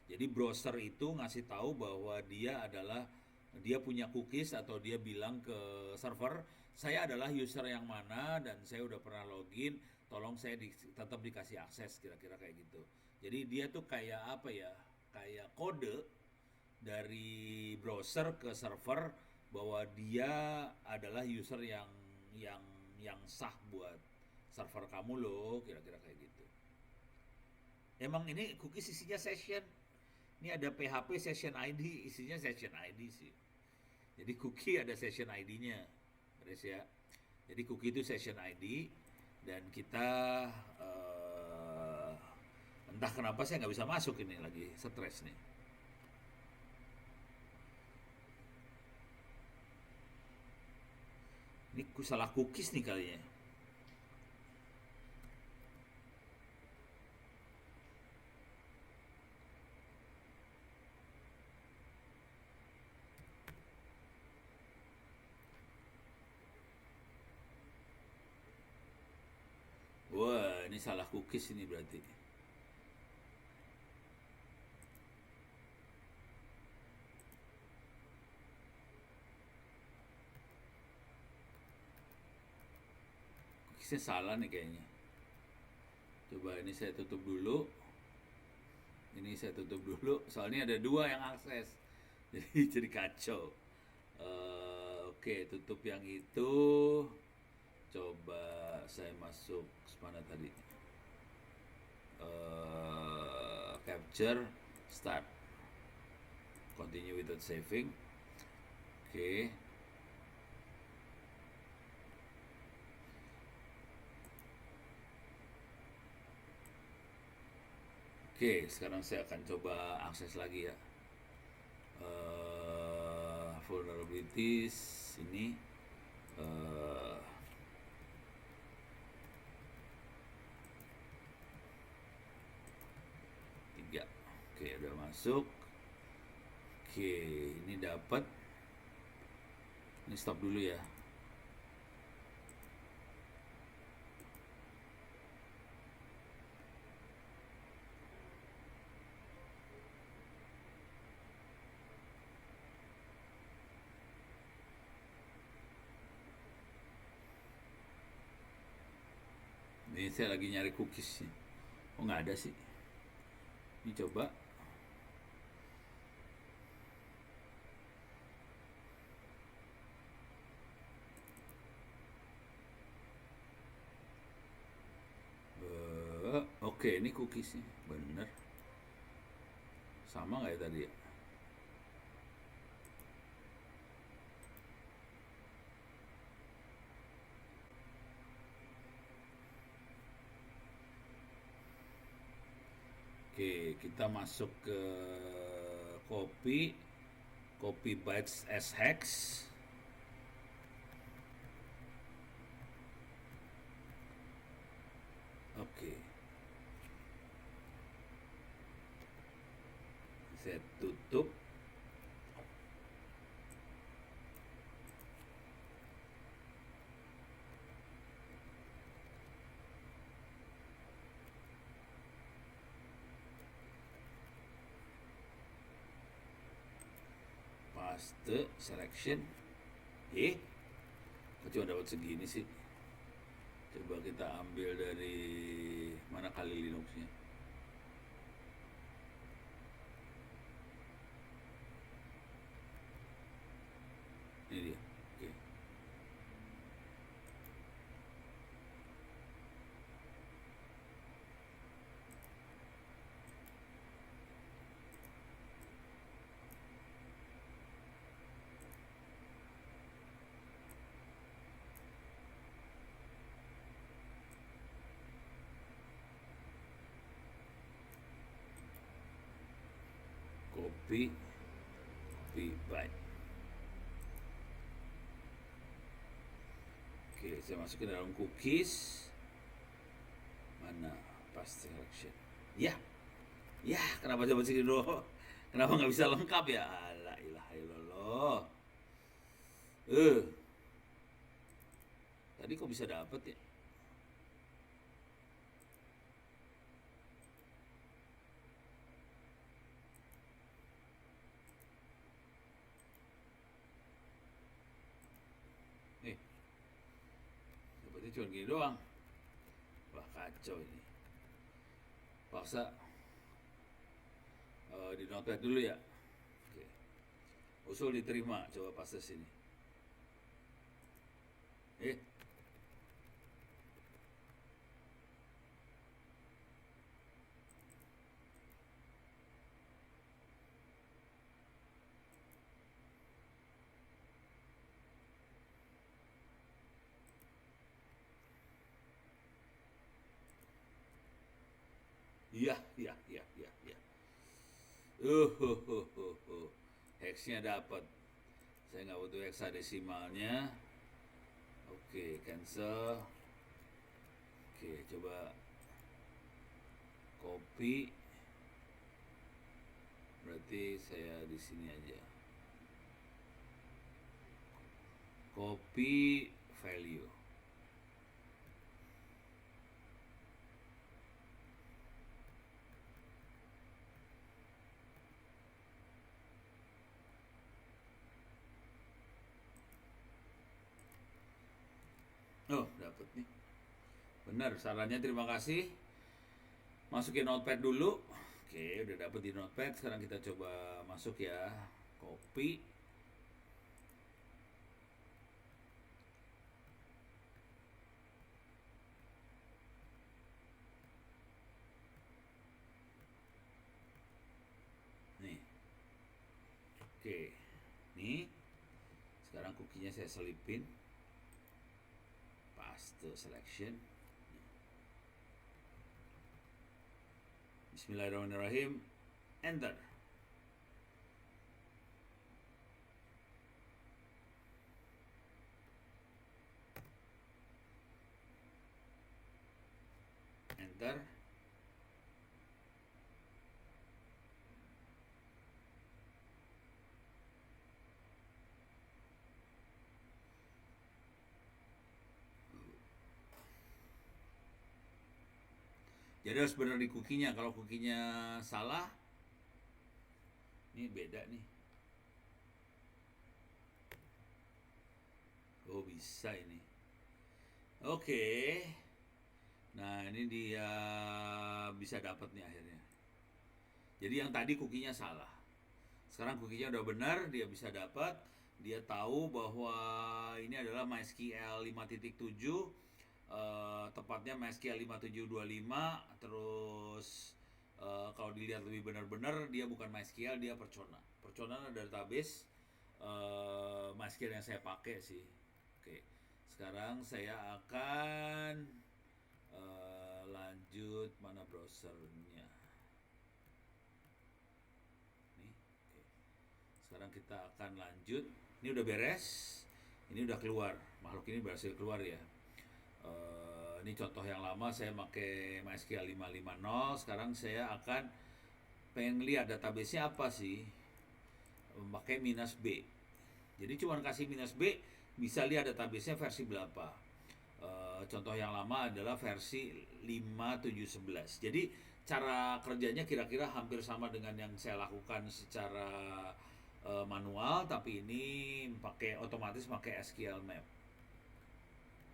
Jadi browser itu ngasih tahu bahwa dia punya cookies atau dia bilang ke server, saya adalah user yang mana dan saya udah pernah login, tolong tetap dikasih akses kira-kira kayak gitu. Jadi dia tuh kayak apa ya? Kayak kode dari browser ke server bahwa dia adalah user yang yang sah buat server kamu loh, kira-kira kayak gitu. Emang ini cookies isinya session. Ini ada PHP session ID, isinya session ID sih. Jadi cookie ada session ID-nya, beres ya. Jadi cookie itu session ID dan kita entah kenapa saya nggak bisa masuk ini lagi stres nih. Ini salah cookies nih kalinya. Wah, ini salah cookies ini berarti. Cookiesnya salah nih kayaknya. Coba ini saya tutup dulu. Ini saya tutup dulu. Soalnya ada dua yang akses. Jadi kacau. Oke, tutup yang itu. Coba saya masuk mana tadi? Capture, start, continue without saving. Oke. Oke, sekarang saya akan coba akses lagi ya. Vulnerabilities ini. Tiga. Oke, udah masuk. Oke, ini dapat. Ini stop dulu ya. Ini saya lagi nyari cookies nih. Oh, nggak ada sih. Ini coba. Oke, ini cookiesnya. Bener. Sama nggak ya tadi ya? Oke, kita masuk ke copy. Copy bytes as hex. Oke. Saya tutup. Paste selection. Kok cuma dapat segini sih? Coba kita ambil dari mana kali Linuxnya. copy, byte. Oke, saya masukin dalam cookies. Mana paste selection? Ya, ya, kenapa coba sini dulu? Kenapa nggak bisa lengkap ya? La ilaha illallah. Eh, tadi kok bisa dapet ya? Eh, dapetnya cuma gini doang. Wah, kacau ini. Paksa di notepad dulu ya. Oke. Usul diterima, coba paste sini. Eh, iya, iya, iya, iya, iya. Uh, uh, uh, uh, uh. Hexnya dapat. Saya nggak butuh hexadesimalnya. Oke, cancel. Oke, coba copy. Berarti saya di sini aja. Copy value. Oh, dapat nih. Benar, sarannya terima kasih. Masukin notepad dulu. Oke, udah dapet di notepad. Sekarang kita coba masuk ya. Copy. Nih. Oke. Nih. Sekarang kukinya saya selipin. Paste selection. Bismillahirrahmanirrahim. Enter. Enter. Jadi harus benar di kukinya. Kalau kukinya salah, ini beda nih. Oh, bisa ini. Oke. Nah, ini dia bisa dapat nih akhirnya. Jadi yang tadi kukinya salah. Sekarang kukinya udah benar, dia bisa dapat. Dia tahu bahwa ini adalah MySQL 5.7, tepatnya MySQL 5725. Terus kalau dilihat lebih benar-benar, dia bukan MySQL, dia Percona. Percona adalah database MySQL yang saya pakai sih. Oke, sekarang saya akan lanjut, mana browsernya nih. Oke. Sekarang kita akan lanjut. Ini udah beres, ini udah keluar, makhluk ini berhasil keluar ya. Ini contoh yang lama, saya pakai MySQL 550. Sekarang saya akan pengen lihat databasenya apa sih, pakai -b. Jadi cuma kasih -b, bisa lihat databasenya versi berapa. Contoh yang lama adalah versi 5711. Jadi cara kerjanya kira-kira hampir sama dengan yang saya lakukan secara manual, tapi ini otomatis pakai SQL Map.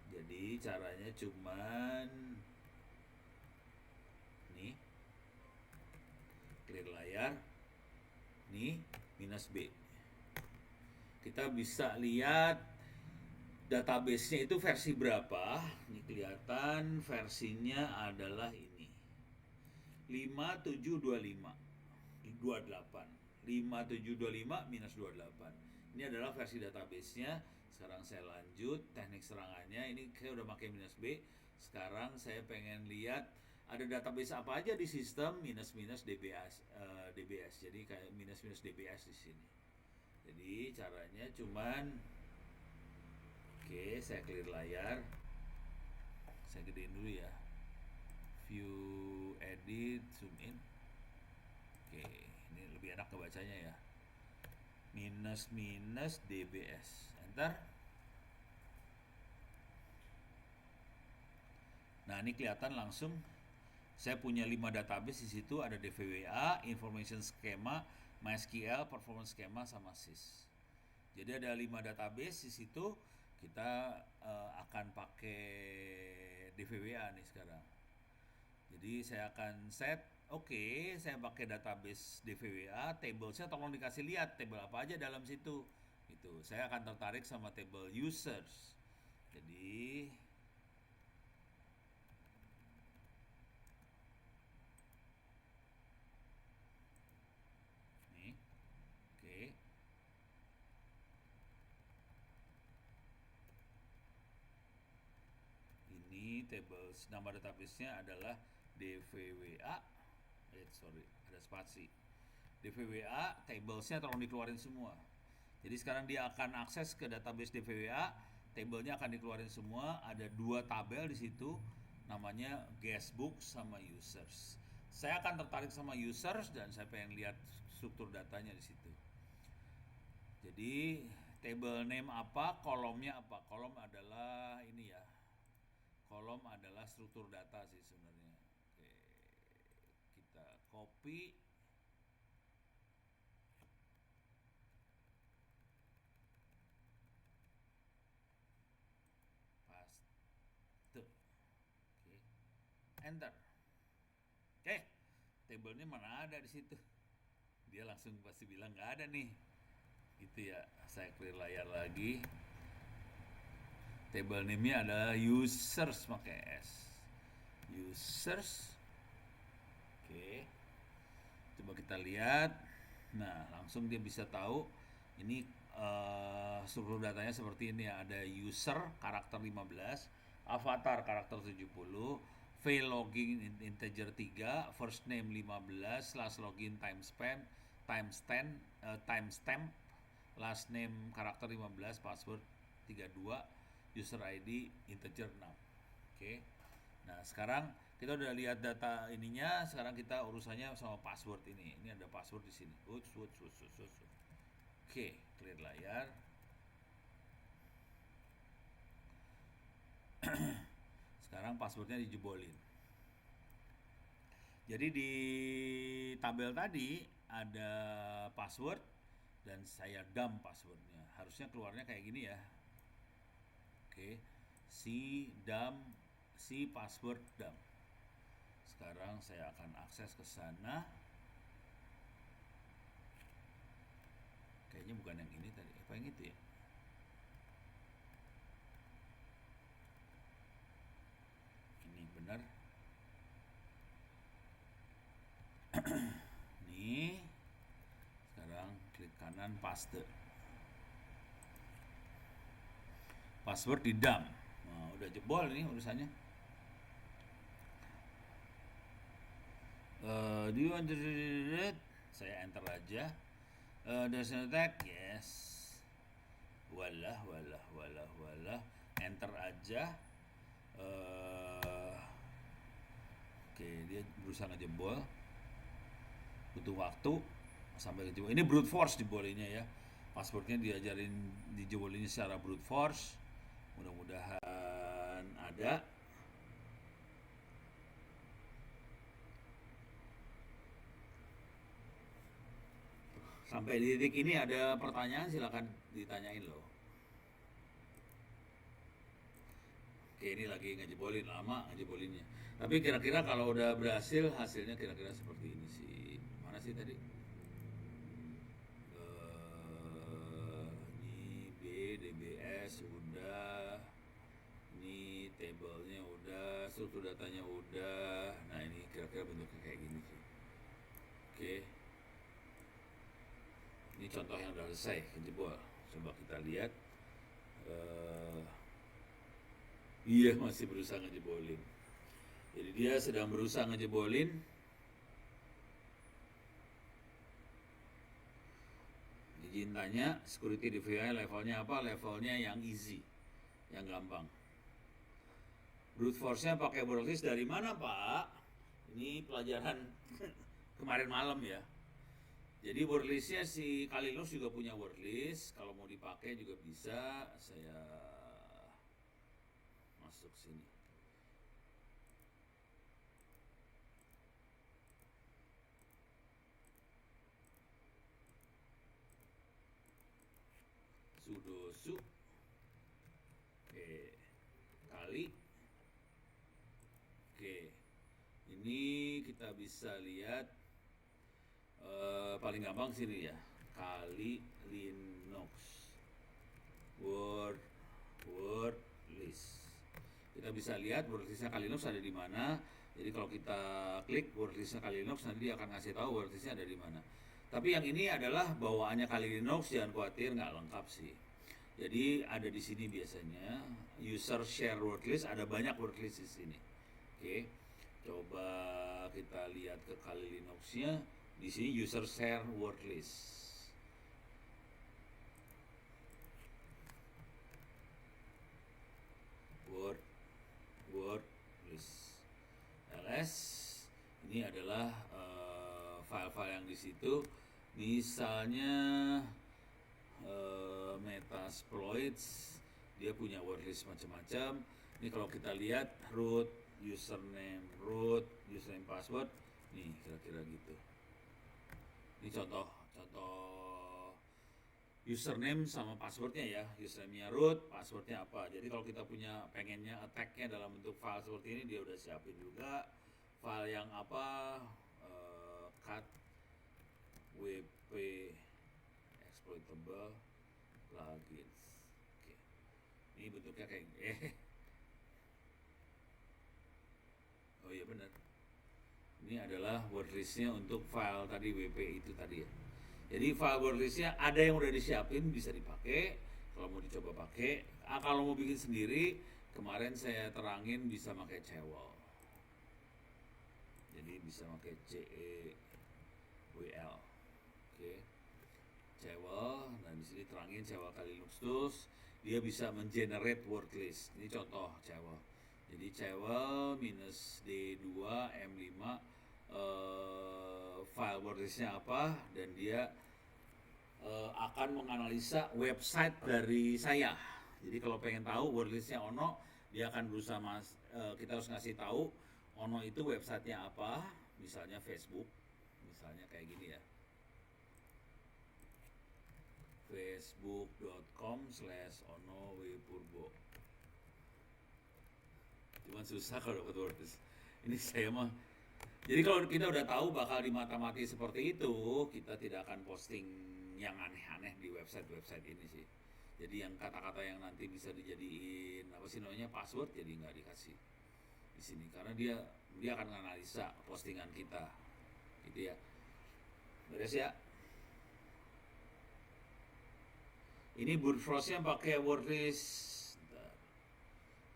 Jadi caranya cuman nih, clear layar, nih -b. Kita bisa lihat database-nya itu versi berapa. Ini kelihatan versinya adalah ini, 5725 28 5725 -28. Ini adalah versi database-nya. Sekarang saya lanjut teknik serangannya. Ini saya udah pakai -b. Sekarang saya pengen lihat ada database apa aja di sistem minus minus DBS. Jadi kayak minus minus DBS di sini. Jadi caranya cuman, oke, saya clear layar, saya gedein dulu ya. View, edit, zoom in. Oke, ini lebih enak kebacanya ya. Minus minus DBS. Enter. Nah, ini kelihatan langsung saya punya 5 database di situ, ada DVWA, Information Schema, MySQL, Performance Schema, sama SYS. Jadi ada 5 database di situ. Kita akan pakai DVWA nih sekarang. Jadi saya akan set, oke, saya pakai database DVWA, tablesnya tolong dikasih lihat table apa aja dalam situ. Gitu. Saya akan tertarik sama table users. Jadi nih, oke. Ini tables, nama database-nya adalah DVWA. Sorry, ada spasi. DVWA, tablesnya tolong dikeluarin semua. Jadi sekarang dia akan akses ke database DVWA, tabelnya akan dikeluarin semua. Ada 2 tabel di situ, namanya guestbook sama users. Saya akan tertarik sama users dan saya pengen lihat struktur datanya di situ. Jadi table name apa, kolomnya apa? Kolom adalah ini ya. Kolom adalah struktur data sih sebenarnya. Oke, kita copy. Paste. Oke. Enter. Oke. Tabelnya mana ada di situ? Dia langsung pasti bilang nggak ada nih. Gitu ya. Saya clear layar lagi. Table name-nya adalah users pakai S. Users. Oke. Coba kita lihat. Nah, langsung dia bisa tahu ini struktur datanya seperti ini ya. Ada user karakter 15, avatar karakter 70, fail login integer 3, first name 15, last login timestamp, last name karakter 15, password 32, user ID integer 6. Oke. Nah, sekarang kita udah lihat data ininya, sekarang kita urusannya sama password ini. Ini ada password di sini. Oke, clear layar. Sekarang passwordnya dijebolin. Jadi di tabel tadi ada password dan saya dump passwordnya. Harusnya keluarnya kayak gini ya. Oke, si password dump. Sekarang saya akan akses ke sana. Kayaknya bukan yang ini tadi. Apa yang itu ya? Ini benar. Nih. Sekarang klik kanan paste. Password di dump. Nah, udah jebol nih urusannya. Do you want to read it? Saya enter aja. There's an attack, yes. Walah. Enter aja. Oke, dia berusaha ngejebol. Butuh waktu sampai kejebol. Ini brute force jebolinnya ya. Passwordnya dijebolinnya secara brute force. Mudah-mudahan ada. Sampai di titik ini ada pertanyaan, silakan ditanyain loh. Oke, ini lagi ngejebolin, lama ngejebolinnya. Tapi kira-kira kalau udah berhasil, hasilnya kira-kira seperti ini sih. Mana sih tadi? Ini B, DBS udah. Ini tabelnya udah, struktur datanya udah. Nah, ini kira-kira bentuknya kayak gini sih. Oke. Ini contoh yang udah selesai jebol. Coba kita lihat. Iya, masih berusaha ngejebolin. Jadi dia sedang berusaha ngejebolin. Izin tanya, security DVI levelnya apa? Levelnya yang easy, yang gampang. Brute force-nya pakai wordlist dari mana, Pak? Ini pelajaran kemarin malam ya. Jadi wordlistnya si Kalinos juga punya wordlist. Kalau mau dipakai juga bisa. Saya masuk sini. Sudo su. Oke. Kali. Oke. Ini kita bisa lihat paling gampang sini ya. Kali Linux. Word list. Kita bisa lihat word listnya Kali Linux ada di mana. Jadi kalau kita klik word listnya Kali Linux, nanti dia akan ngasih tahu word listnya ada di mana. Tapi yang ini adalah bawaannya Kali Linux, jangan khawatir nggak lengkap sih. Jadi ada di sini biasanya user share word list, ada banyak word list di sini. Oke, coba kita lihat ke Kali Linux-nya. Di sini user share word list. Word list. ls ini adalah file-file yang di situ. Misalnya Metasploits, dia punya wordlist macam-macam. Ini kalau kita lihat root, username password, nih kira-kira gitu. Ini contoh username sama passwordnya ya. Username-nya root, passwordnya apa. Jadi kalau kita punya pengennya attack-nya dalam bentuk file seperti ini, dia udah siapin juga. File yang apa, cat wp exploitable plugins. Oke. Ini bentuknya kayak oh iya benar. Ini adalah wordlistnya untuk file tadi wp itu tadi ya. Jadi file wordlistnya ada yang udah disiapin, bisa dipakai kalau mau dicoba pakai. Kalau mau bikin sendiri, kemarin saya terangin bisa pakai Cewol. Jadi bisa pakai CEWL. Oke. Cewol, dan di sini terangin Cewol Kali Linux Tools, dia bisa mengenerate wordlist. Ini contoh Cewol. Jadi Cewol -D2 M5 file wordlistnya apa, dan dia akan menganalisa website dari saya. Jadi kalau pengen tahu wordlistnya Ono, dia akan berusaha kita harus ngasih tahu Ono itu websitenya apa, misalnya Facebook, misalnya kayak gini ya, facebook.com/onowpurbo. Cuman susah kalau dapat wordlist. Ini saya mah. Jadi kalau kita udah tahu bakal dimata-mati seperti itu, kita tidak akan posting yang aneh-aneh di website ini sih. Jadi yang kata-kata yang nanti bisa dijadiin apa sih namanya password, jadi nggak dikasih di sini karena dia akan menganalisa postingan kita, gitu ya. Beres ya. Ini brute force-nya pakai wordlist.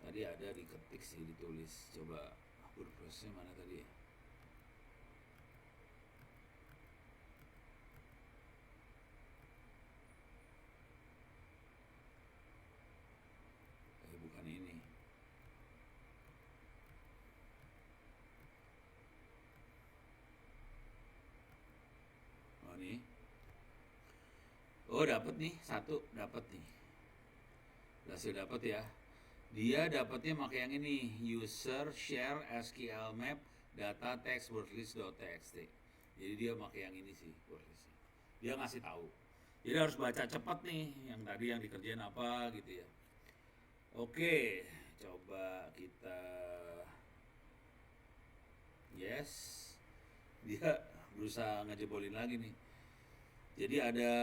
Tadi ada diketik sih, ditulis. Coba brute force-nya mana tadi ya? Bukan ini. Oh nih. Oh dapat nih, satu dapat nih. Berhasil dapat ya. Dia dapatnya pakai yang ini, user share SQL map data text wordlist.txt. Jadi dia pakai yang ini sih wordlistnya. Dia ngasih tahu. Jadi harus baca cepat nih, yang tadi yang dikerjain apa gitu ya. Oke, coba kita yes. Dia berusaha ngejebolin lagi nih. Jadi ada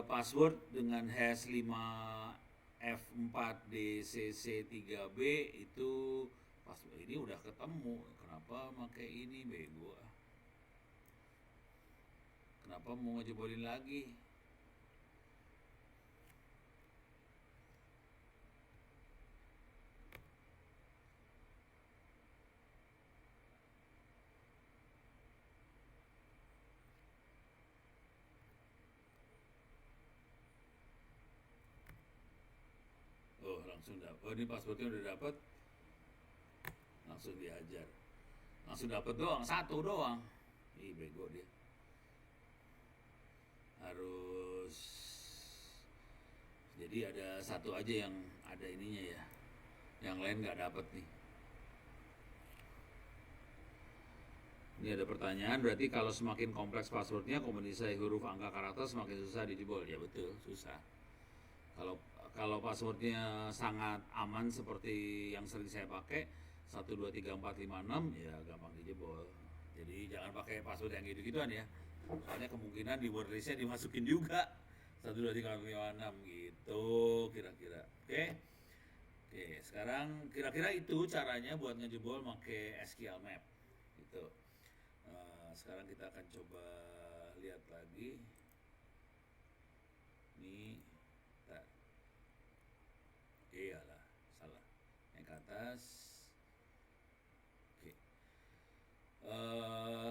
password dengan hash 5F4DCC3B itu password ini udah ketemu. Kenapa pakai ini bego? Kenapa mau ngejebolin lagi? langsung dapat. Oh, ini passwordnya udah dapat, langsung diajar. Langsung dapat doang, satu doang. Ih, bego dia. Harus, jadi ada satu aja yang ada ininya ya. Yang lain nggak dapat nih. Ini ada pertanyaan, berarti kalau semakin kompleks passwordnya, kombinasi huruf, angka, karakter semakin susah dijebol. Ya betul, susah. Kalau kalau passwordnya sangat aman seperti yang sering saya pakai 1 2 3 4 5 6, ya gampang dijebol. Jadi jangan pakai password yang gitu-gituan ya. Soalnya kemungkinan di word listnya dimasukin juga 1 2 3 4 5 6 gitu kira-kira. Oke. Oke, sekarang kira-kira itu caranya buat ngejebol pakai SQL Map gitu. Sekarang kita akan coba lihat lagi. Ini, iyalah, salah. Yang ke atas. Oke.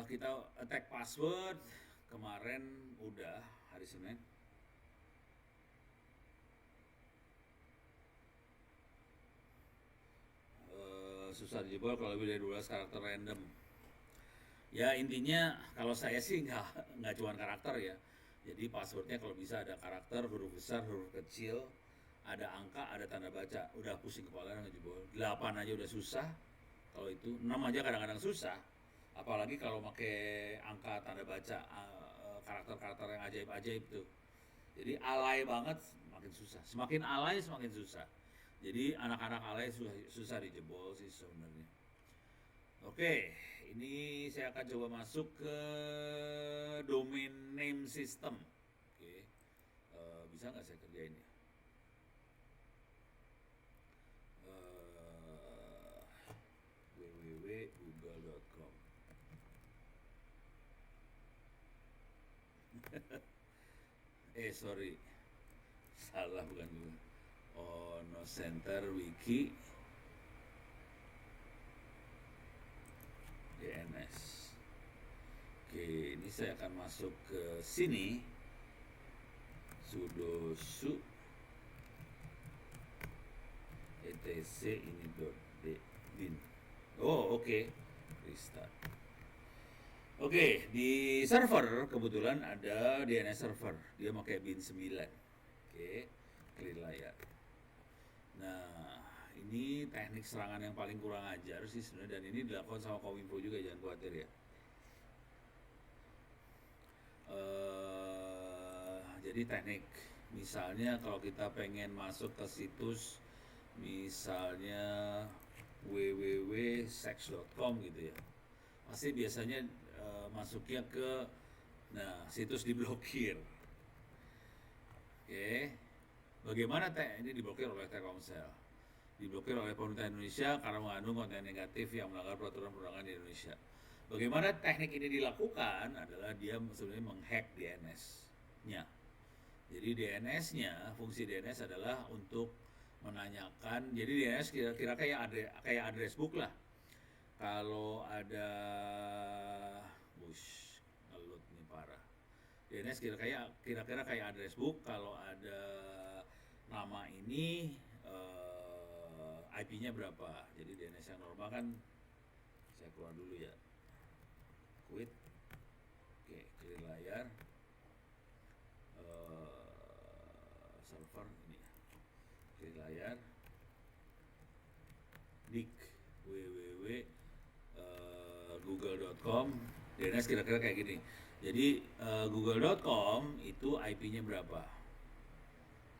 Kita attack password kemarin udah hari Senin. Susah dijebol kalau lebih dari 12 karakter random. Ya intinya kalau saya sih nggak cuma karakter ya. Jadi passwordnya kalau bisa ada karakter, huruf besar, huruf kecil, ada angka, ada tanda baca. Udah pusing kepala ngejebol. 8 aja udah susah. Kalau itu 6 aja kadang-kadang susah. Apalagi kalau pakai angka, tanda baca, karakter-karakter yang ajaib-ajaib tuh. Jadi alay banget makin susah. Semakin alay semakin susah. Jadi anak-anak alay susah dijebol sih sebenarnya. Oke, ini saya akan coba masuk ke domain name system. Oke, bisa nggak saya kerjain ya? www.google.com. Sorry, salah bukan Google. Oh no, Center Wiki DNS. Oke, ini saya akan masuk ke sini. Sudo su etc ini .bin. Oh, oke. Restart. Oke, di server kebetulan ada DNS server. Dia pakai bin 9. Oke, clear layar. Nah, ini teknik serangan yang paling kurang ajar sih sebenarnya, dan ini dilakukan sama Kominfo juga, jangan khawatir ya. Jadi teknik, misalnya kalau kita pengen masuk ke situs misalnya www.sex.com gitu ya, pasti biasanya masuknya ke situs diblokir. Oke, bagaimana ini diblokir oleh Telkomsel, diblokir oleh pemerintah Indonesia karena mengandung konten negatif yang melanggar peraturan perundangan di Indonesia. Bagaimana teknik ini dilakukan adalah dia sebenarnya menghack DNS-nya. Jadi DNS-nya, fungsi DNS adalah untuk menanyakan. Jadi DNS kira-kira kayak address book lah. Kalau ada ngelut nih parah. DNS kira-kira kayak address book. Kalau ada nama ini IP-nya berapa. Jadi DNS yang normal kan, saya keluar dulu ya. Quit. Oke, clear layar. Server ini ya. Clear layar. Dik www.google.com. DNS kira-kira kayak gini. Jadi google.com itu IP-nya berapa?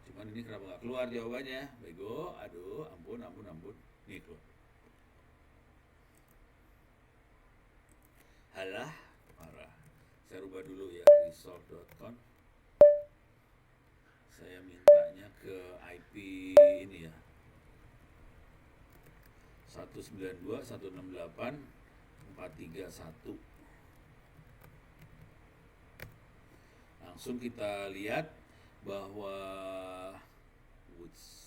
Cuman ini kenapa nggak keluar jawabannya? Bego, aduh, ampun. Nih keluar. Halah, parah. Saya rubah dulu ya, resolve.com. Saya mintanya ke IP ini ya. 192.168.431. Langsung kita lihat bahwa Woods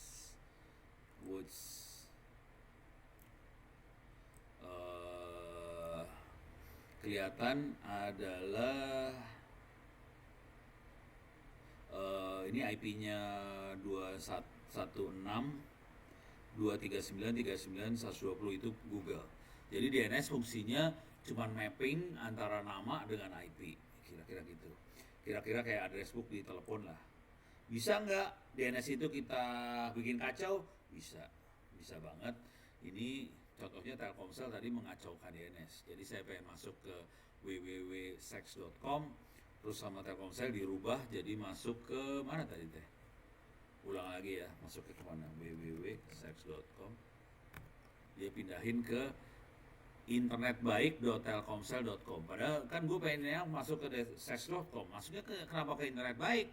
kelihatan adalah ini IP-nya 216 239.120 itu Google. Jadi DNS fungsinya cuma mapping antara nama dengan IP, kira-kira gitu. Kira-kira kayak address book di telepon lah. Bisa nggak DNS itu kita bikin kacau? Bisa, bisa banget. Ini contohnya Telkomsel tadi mengacaukan DNS. Jadi saya pengen masuk ke www.sex.com, terus sama Telkomsel dirubah jadi masuk ke mana tadi teh? Ulang lagi ya, masuk ke kemana? www.sex.com. Dia pindahin ke internetbaik.telkomsel.com. Padahal kan gue pengennya masuk ke sex.com, masuknya kenapa ke internet baik?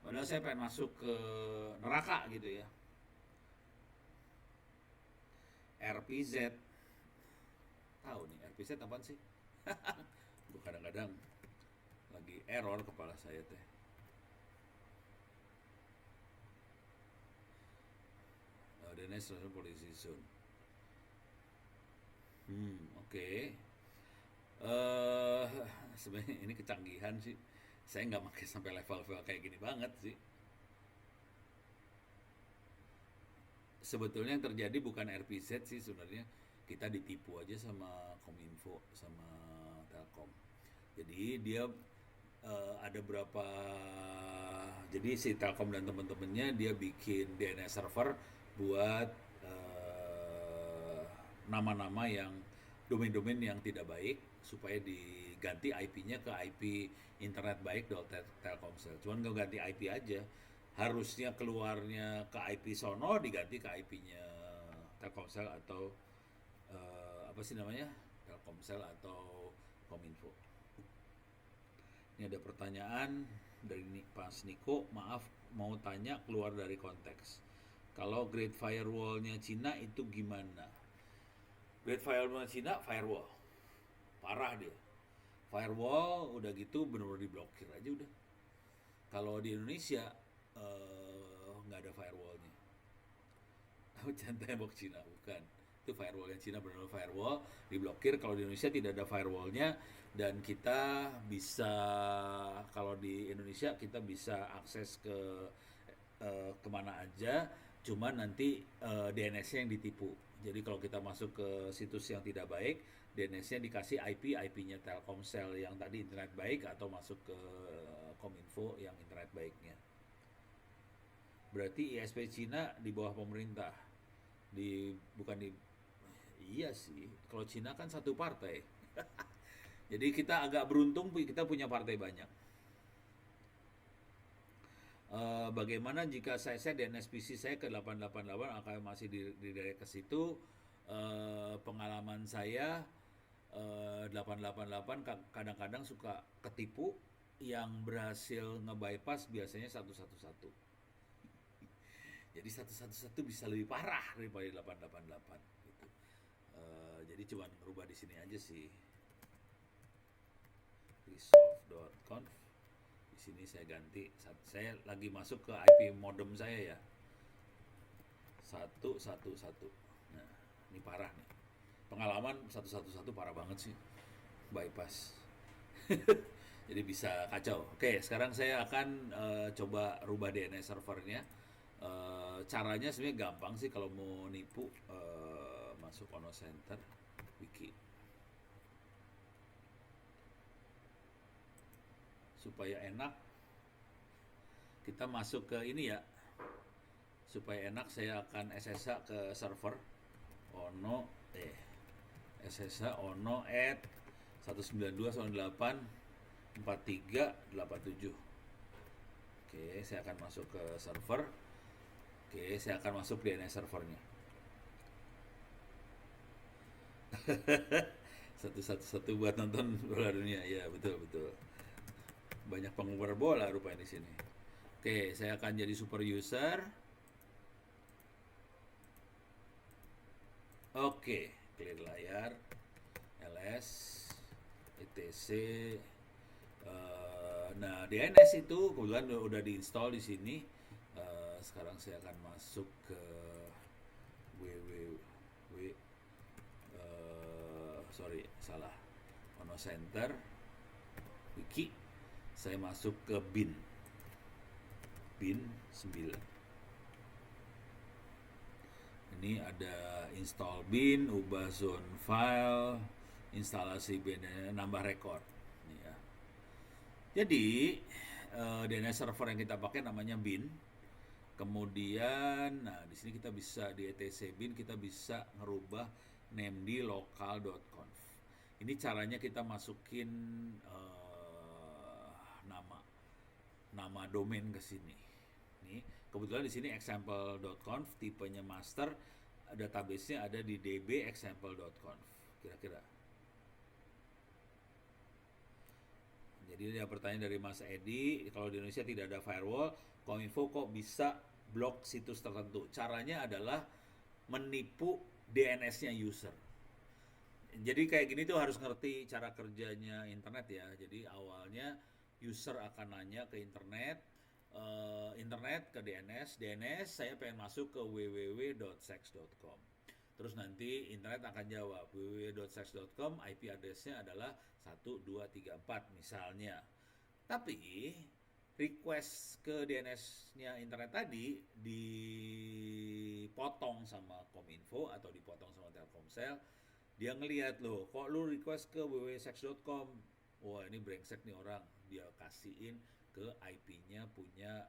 Padahal saya pengen masuk ke neraka gitu ya. RPZ. Tahu nih RPZ apaan sih? Gue kadang-kadang lagi error kepala saya teh. DNS Policy Zone. Oke. Sebenarnya ini kecanggihan sih. Saya nggak pakai sampai level-level kayak gini banget sih. Sebetulnya yang terjadi bukan RPZ sih sebenarnya, kita ditipu aja sama Kominfo sama Telkom. Jadi dia ada berapa, jadi si Telkom dan teman-temannya dia bikin DNS server buat nama-nama yang domain-domain yang tidak baik supaya diganti IP-nya ke IP internet baik.telkomsel. Cuman nggak ganti IP aja, harusnya keluarnya ke IP sono diganti ke IP-nya Telkomsel atau apa sih namanya, Telkomsel atau Kominfo. Ini ada pertanyaan dari Pak Niko, maaf mau tanya keluar dari konteks. Kalau Great Firewall-nya Cina itu gimana? Great Firewall-nya Cina firewall, parah dia. Firewall udah gitu bener-bener diblokir aja udah. Kalau di Indonesia nggak ada firewallnya. Jangan tembok Cina, bukan. Itu firewall yang Cina benar-benar firewall, diblokir. Kalau di Indonesia tidak ada firewallnya, dan kita bisa, kalau di Indonesia kita bisa akses ke kemana aja, cuman nanti DNS-nya yang ditipu. Jadi kalau kita masuk ke situs yang tidak baik, DNS-nya dikasih IP-nya Telkomsel yang tadi internet baik, atau masuk ke Kominfo yang internet baiknya. Berarti ISP Cina di bawah pemerintah, bukan di, iya sih, kalau Cina kan satu partai. Jadi kita agak beruntung, kita punya partai banyak. Bagaimana jika saya DNS PC saya ke 888 akan masih direct ke situ? Pengalaman saya 888 kadang-kadang suka ketipu, yang berhasil nge-bypass biasanya 111. Jadi 111 bisa lebih parah daripada 888 gitu. Jadi cuma ngerubah di sini aja sih. Resolve.conf. Di sini saya ganti. Saya lagi masuk ke IP modem saya ya. 111. Nah, ini parah nih. Pengalaman 111 parah banget sih. Bypass. Jadi bisa kacau. Oke, sekarang saya akan coba rubah DNS servernya. Caranya sebenarnya gampang sih kalau mau nipu. Masuk Ono Center Wiki. Supaya enak, kita masuk ke ini ya. Supaya enak, saya akan SSH ke server Ono SSH Ono at 192.168.43.87. Oke, saya akan masuk ke server. Oke, saya akan masuk DNS servernya. 111 buat nonton bola dunia, ya betul. Banyak penggemar bola rupanya di sini. Oke, saya akan jadi super user. Oke, clear layar, ls, etc. Nah, DNS itu kebetulan udah diinstal di sini. Sekarang saya akan masuk ke Ono Center Wiki. Saya masuk ke bin 9. Ini ada install bin, ubah zone file, instalasi bin, nambah record. Ini ya. Jadi DNS server yang kita pakai namanya bin. Kemudian, nah di sini kita bisa di etc bin kita bisa ngerubah named local.conf. Ini caranya kita masukin nama domain ke sini. Nih, kebetulan di sini example.conf, tipenya master, database-nya ada di dbexample.conf. Kira-kira. Jadi ada pertanyaan dari Mas Edi, kalau di Indonesia tidak ada firewall, Kominfo kok bisa blok situs tertentu? Caranya adalah menipu DNS-nya user. Jadi kayak gini tuh harus ngerti cara kerjanya internet ya. Jadi awalnya user akan nanya ke internet, ke DNS saya pengen masuk ke www.sex.com. Terus nanti internet akan jawab www.sex.com, IP address-nya adalah 1234 misalnya. Tapi request ke DNS-nya internet tadi dipotong sama Kominfo atau dipotong sama Telkomsel. Dia ngelihat loh, kok lu request ke www.sex.com. Wah, ini brengsek nih orang. Dia kasihin ke IP-nya punya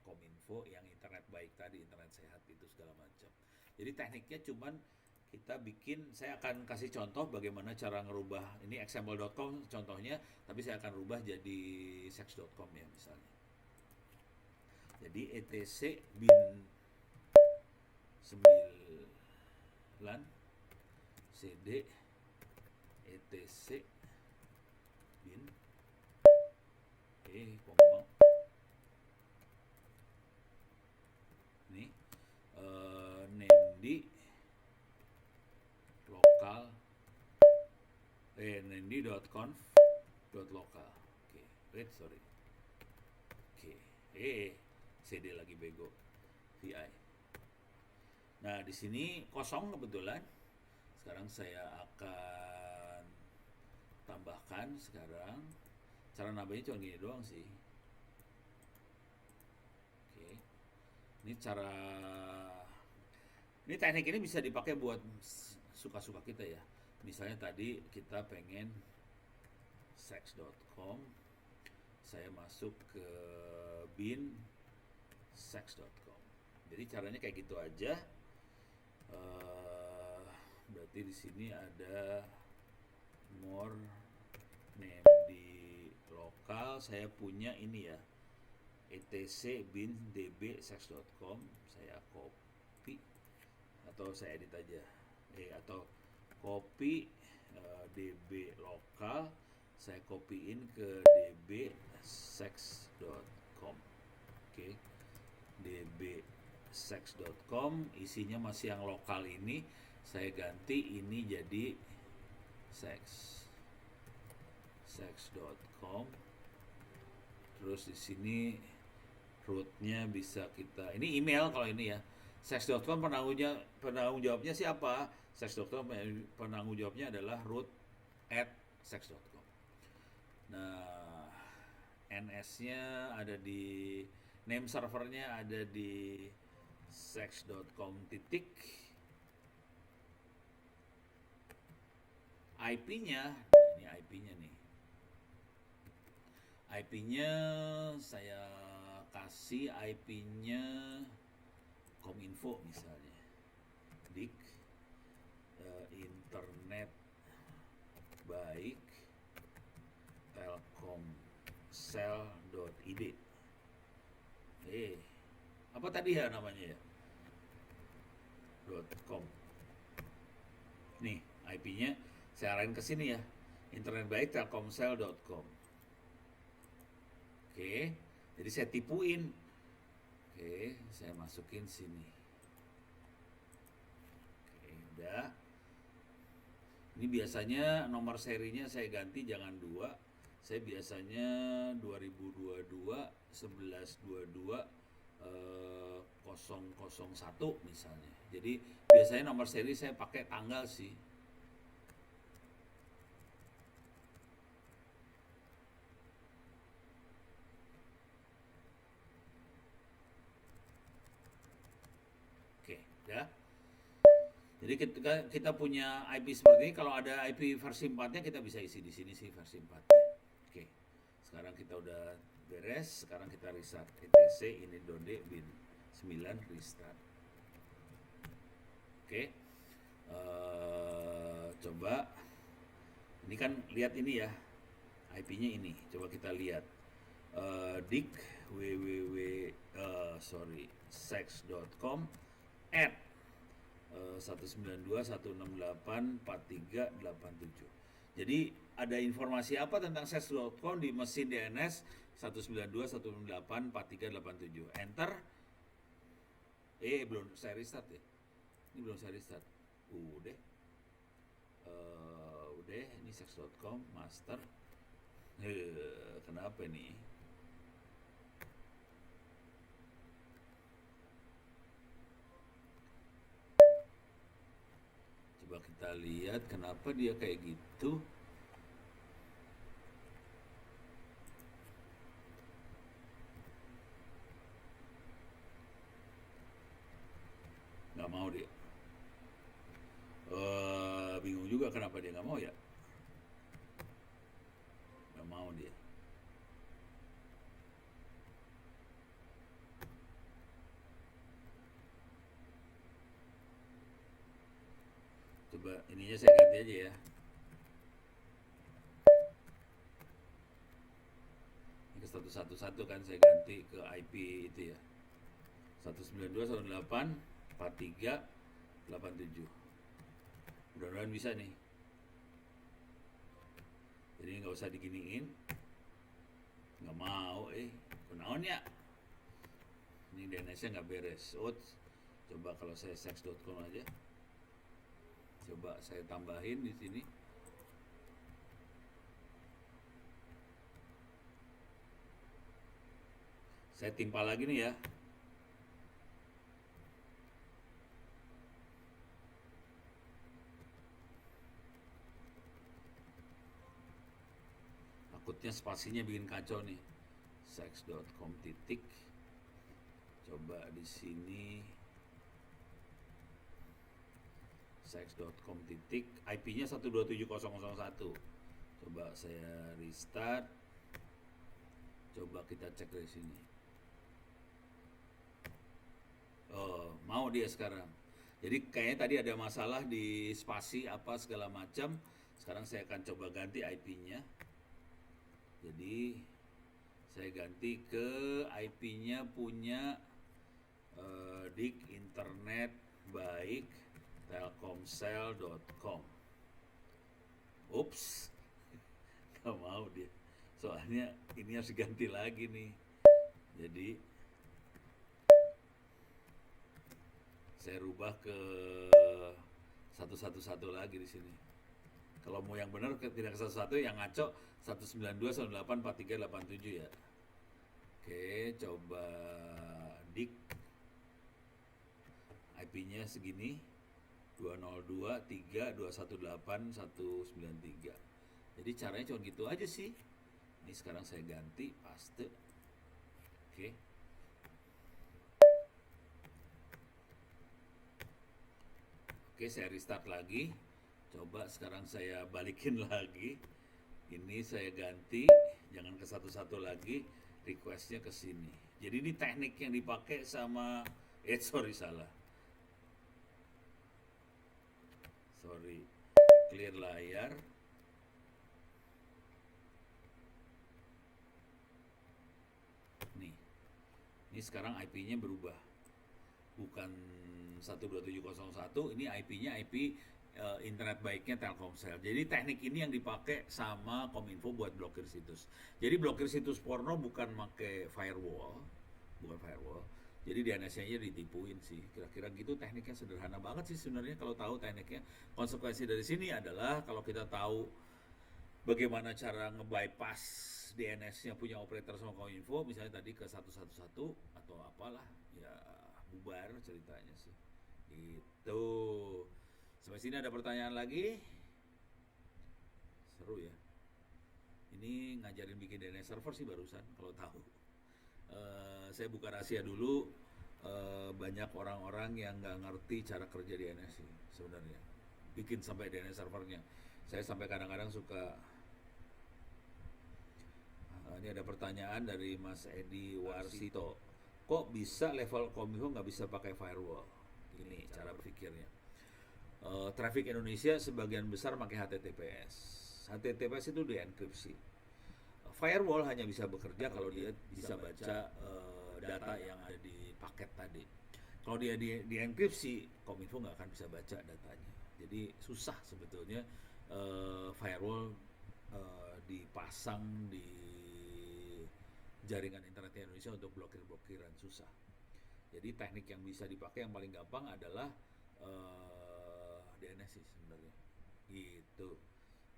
Kominfo yang internet baik tadi, internet sehat itu segala macam. Jadi tekniknya cuman kita bikin, saya akan kasih contoh bagaimana cara ngerubah, ini example.com contohnya, tapi saya akan rubah jadi sex.com ya misalnya. Jadi etc bin 9 cd etc bin ngomong nih named lokal named.conf.local. Oke, wait, sorry. Oke, cd lagi bego. vi. Nah, di sini kosong kebetulan. Sekarang saya akan tambahkan sekarang. Cara nambahnya cuma gini doang sih. Oke. Ini teknik ini bisa dipakai buat suka-suka kita ya. Misalnya tadi kita pengen sex.com, saya masuk ke bin sex.com. Jadi caranya kayak gitu aja. Berarti di sini ada more name di lokal. Saya punya ini ya, etc bin db sex.com. Saya copy atau saya edit aja, atau copy db lokal, saya copyin ke db sex.com. Oke, db sex.com, isinya masih yang lokal ini, saya ganti ini jadi sex.com. Terus di sini rootnya bisa kita, ini email kalau ini ya, sex.com penanggung jawabnya siapa? Sex.com penanggung jawabnya adalah root@sex.com. Nah, NS-nya ada di, name servernya ada di sex.com titik. IP-nya, ini IP-nya nih. IP-nya saya kasih IP-nya Kominfo misalnya. Dik internet baik telkomsel.id. Apa tadi ya namanya ya? .com. Nih, IP-nya saya arahin ke sini ya. Internet baik telkomsel.com. Oke, jadi saya tipuin. Oke, saya masukin sini. Oke, udah. Ini biasanya nomor serinya saya ganti jangan 2. Saya biasanya 2022 1122 001 misalnya. Jadi biasanya nomor seri saya pakai tanggal sih. Oke, ya. Jadi kita punya IP seperti ini, kalau ada IP versi 4-nya kita bisa isi di sini sih versi 4-nya. Oke. Sekarang kita udah beres, sekarang kita restart etc ini.d bin 9 restart. Oke. Coba ini kan lihat ini ya, IP-nya ini. Coba kita lihat. Dik sex.com at 192.168.43.87. Jadi ada informasi apa tentang sex.com di mesin DNS 192.168.43.87. Enter. Belum saya restart ya. Ini belum saya restart. Udah. Udah, ini sex.com master. Kenapa nih? Coba kita lihat kenapa dia kayak gitu. Nggak mau dia. Bingung juga kenapa dia nggak mau ya. Nggak mau dia. Coba ininya saya ganti aja ya. Ini ke 111 kan saya ganti ke IP itu ya. 192.168.43.87. Mudah-mudahan bisa nih. Jadi nggak usah diginiin. Nggak mau kenaon ya. Ini DNS-nya nggak beres. Coba kalau saya sex.com aja. Coba saya tambahin di sini. Saya timpa lagi nih ya. Takutnya spasinya bikin kacau nih. Sex.com titik. Coba di sini. Sex.com titik. IP-nya 127.001. Coba saya restart. Coba kita cek dari sini. Mau dia sekarang. Jadi kayaknya tadi ada masalah di spasi apa segala macam. Sekarang saya akan coba ganti IP-nya. Jadi saya ganti ke IP-nya punya dik internet baik telkomsel.com. Ups, gak mau dia. Soalnya ini harus diganti lagi nih. Jadi saya rubah ke 111 lagi di sini. Kalau mau yang benar tidak ke 11, yang ngaco 192.168.43.87 ya. Oke, coba dik IP-nya segini 202.3.218.193. Jadi caranya cuma gitu aja sih. Ini sekarang saya ganti paste. Oke. Oke, saya restart lagi. Coba sekarang saya balikin lagi. Ini saya ganti, jangan ke 11 lagi, requestnya ke sini. Jadi ini teknik yang dipakai sama, salah. Clear layar. Nih, ini sekarang IP-nya berubah. Bukan 127.001, ini IP-nya IP internet baiknya Telkomsel. Jadi teknik ini yang dipakai sama Kominfo buat blokir situs. Jadi blokir situs porno bukan pakai firewall, Jadi DNS-nya ditipuin sih. Kira-kira gitu, tekniknya sederhana banget sih sebenarnya kalau tahu tekniknya. Konsekuensi dari sini adalah kalau kita tahu bagaimana cara nge-bypass DNS-nya punya operator sama Kominfo, misalnya tadi ke 111 atau apalah, ya bubar ceritanya sih. Itu. Sampai sini ada pertanyaan lagi? Seru ya. Ini ngajarin bikin DNS server sih barusan, kalau tahu. Saya buka rahasia dulu. banyak orang-orang yang nggak ngerti cara kerja DNS sih sebenarnya. Bikin sampai DNS servernya. Saya sampai kadang-kadang suka. Ini ada pertanyaan dari Mas Edi Warsito. Kok bisa level Kominfo nggak bisa pakai firewall? Ini cara berpikirnya. Traffic Indonesia sebagian besar pakai HTTPS. HTTPS itu dienkripsi. Firewall hanya bisa bekerja kalau dia bisa baca data yang ada di paket tadi. Kalau dia dienkripsi, Kominfo nggak akan bisa baca datanya. Jadi susah sebetulnya firewall dipasang di jaringan internet Indonesia untuk blokir-blokiran, susah. Jadi teknik yang bisa dipakai yang paling gampang adalah DNS sih sebenarnya. Gitu.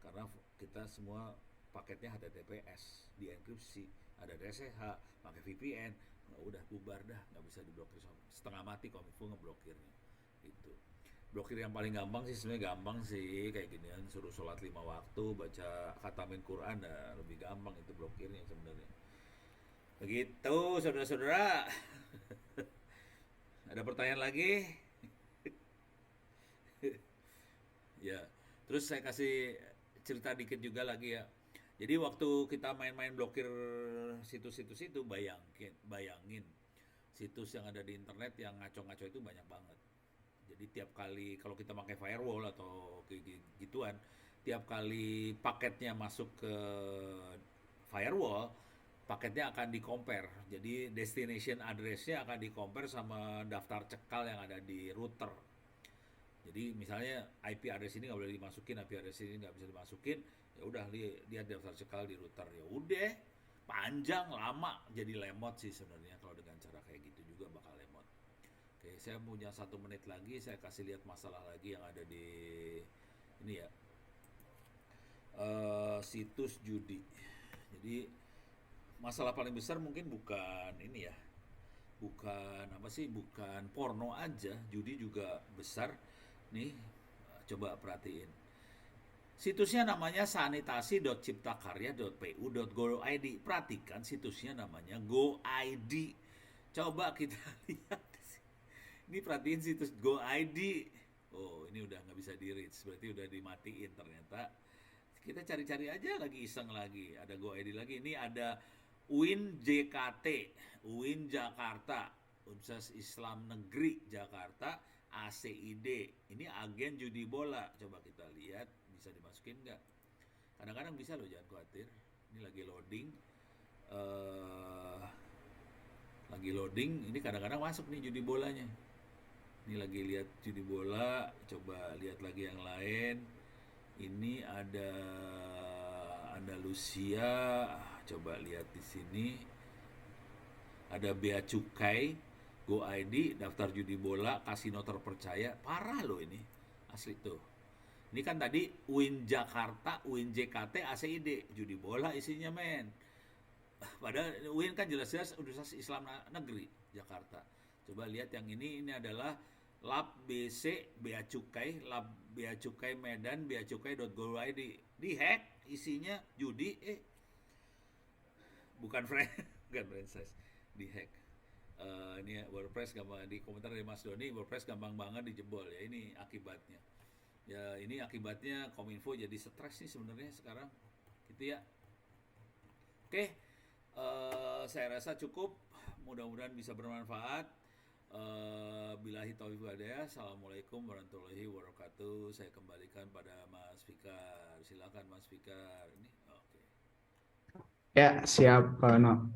Karena kita semua paketnya HTTPS, dienkripsi, ada DSH, pakai VPN, udah bubar dah, nggak bisa diblokir, setengah mati Kominfo ngeblokirnya. Itu. Blokir yang paling gampang sih sebenarnya gampang sih kayak ginian, suruh sholat 5 waktu, baca khatamin Quran, lebih gampang itu blokirnya sebenarnya. Begitu saudara-saudara. Ada pertanyaan lagi? Ya, terus saya kasih cerita dikit juga lagi ya. Jadi waktu kita main-main blokir situs-situs itu, bayangin situs yang ada di internet yang ngaco-ngaco itu banyak banget. Jadi tiap kali kalau kita pakai firewall atau gituan, tiap kali paketnya masuk ke firewall, paketnya akan di-compare. Jadi destination address-nya akan di-compare sama daftar cekal yang ada di router. Jadi misalnya IP address ini nggak boleh dimasukin, IP address ini nggak bisa dimasukin, ya udah lihat daftar cekal di router, ya udah panjang lama, jadi lemot sih sebenarnya kalau dengan cara kayak gitu juga bakal lemot. Oke, saya punya 1 menit lagi, saya kasih lihat masalah lagi yang ada di ini ya, situs judi. Jadi masalah paling besar mungkin bukan ini ya, bukan apa sih, bukan porno aja, judi juga besar. Nih, coba perhatiin. Situsnya namanya sanitasi.ciptakarya.pu.go.id. Perhatikan situsnya namanya GoID. Coba kita lihat. Ini perhatiin situs GoID. Oh, ini udah nggak bisa di-reach, berarti udah dimatiin ternyata. Kita cari-cari aja lagi, iseng lagi. Ada GoID lagi. Ini ada UIN JKT, UIN Jakarta, Universitas Islam Negeri Jakarta, ACID. Ini agen judi bola. Coba kita lihat bisa dimasukin nggak? Kadang-kadang bisa loh, jangan khawatir. Ini lagi loading. Lagi loading. Ini kadang-kadang masuk nih judi bolanya. Ini lagi lihat judi bola. Coba lihat lagi yang lain. Ini ada Andalusia. Coba lihat di sini. Ada Bea Cukai, GoID, daftar judi bola, kasino terpercaya. Parah loh ini. Asli tuh. Ini kan tadi UIN Jakarta, UIN JKT, ACID. Judi bola isinya, men. Padahal UIN kan jelas-jelas Universitas Islam Negeri Jakarta. Coba lihat yang ini adalah Lab BC Bea Cukai, Lab Bea Cukai Medan, beacukai.go.id. Dihack, isinya judi, bukan franchise, dihack. Ini WordPress gampang, di komentar dari Mas Doni, WordPress gampang banget dijebol ya, ini akibatnya. Ya ini akibatnya Kominfo jadi stres nih sebenarnya sekarang, gitu ya. Oke, saya rasa cukup, mudah-mudahan bisa bermanfaat. Billahi taufiq wal hidayah. Assalamualaikum warahmatullahi wabarakatuh. Saya kembalikan pada Mas Fikar. Silakan Mas Fikar. Ini oke. Ya, siap, Pak No.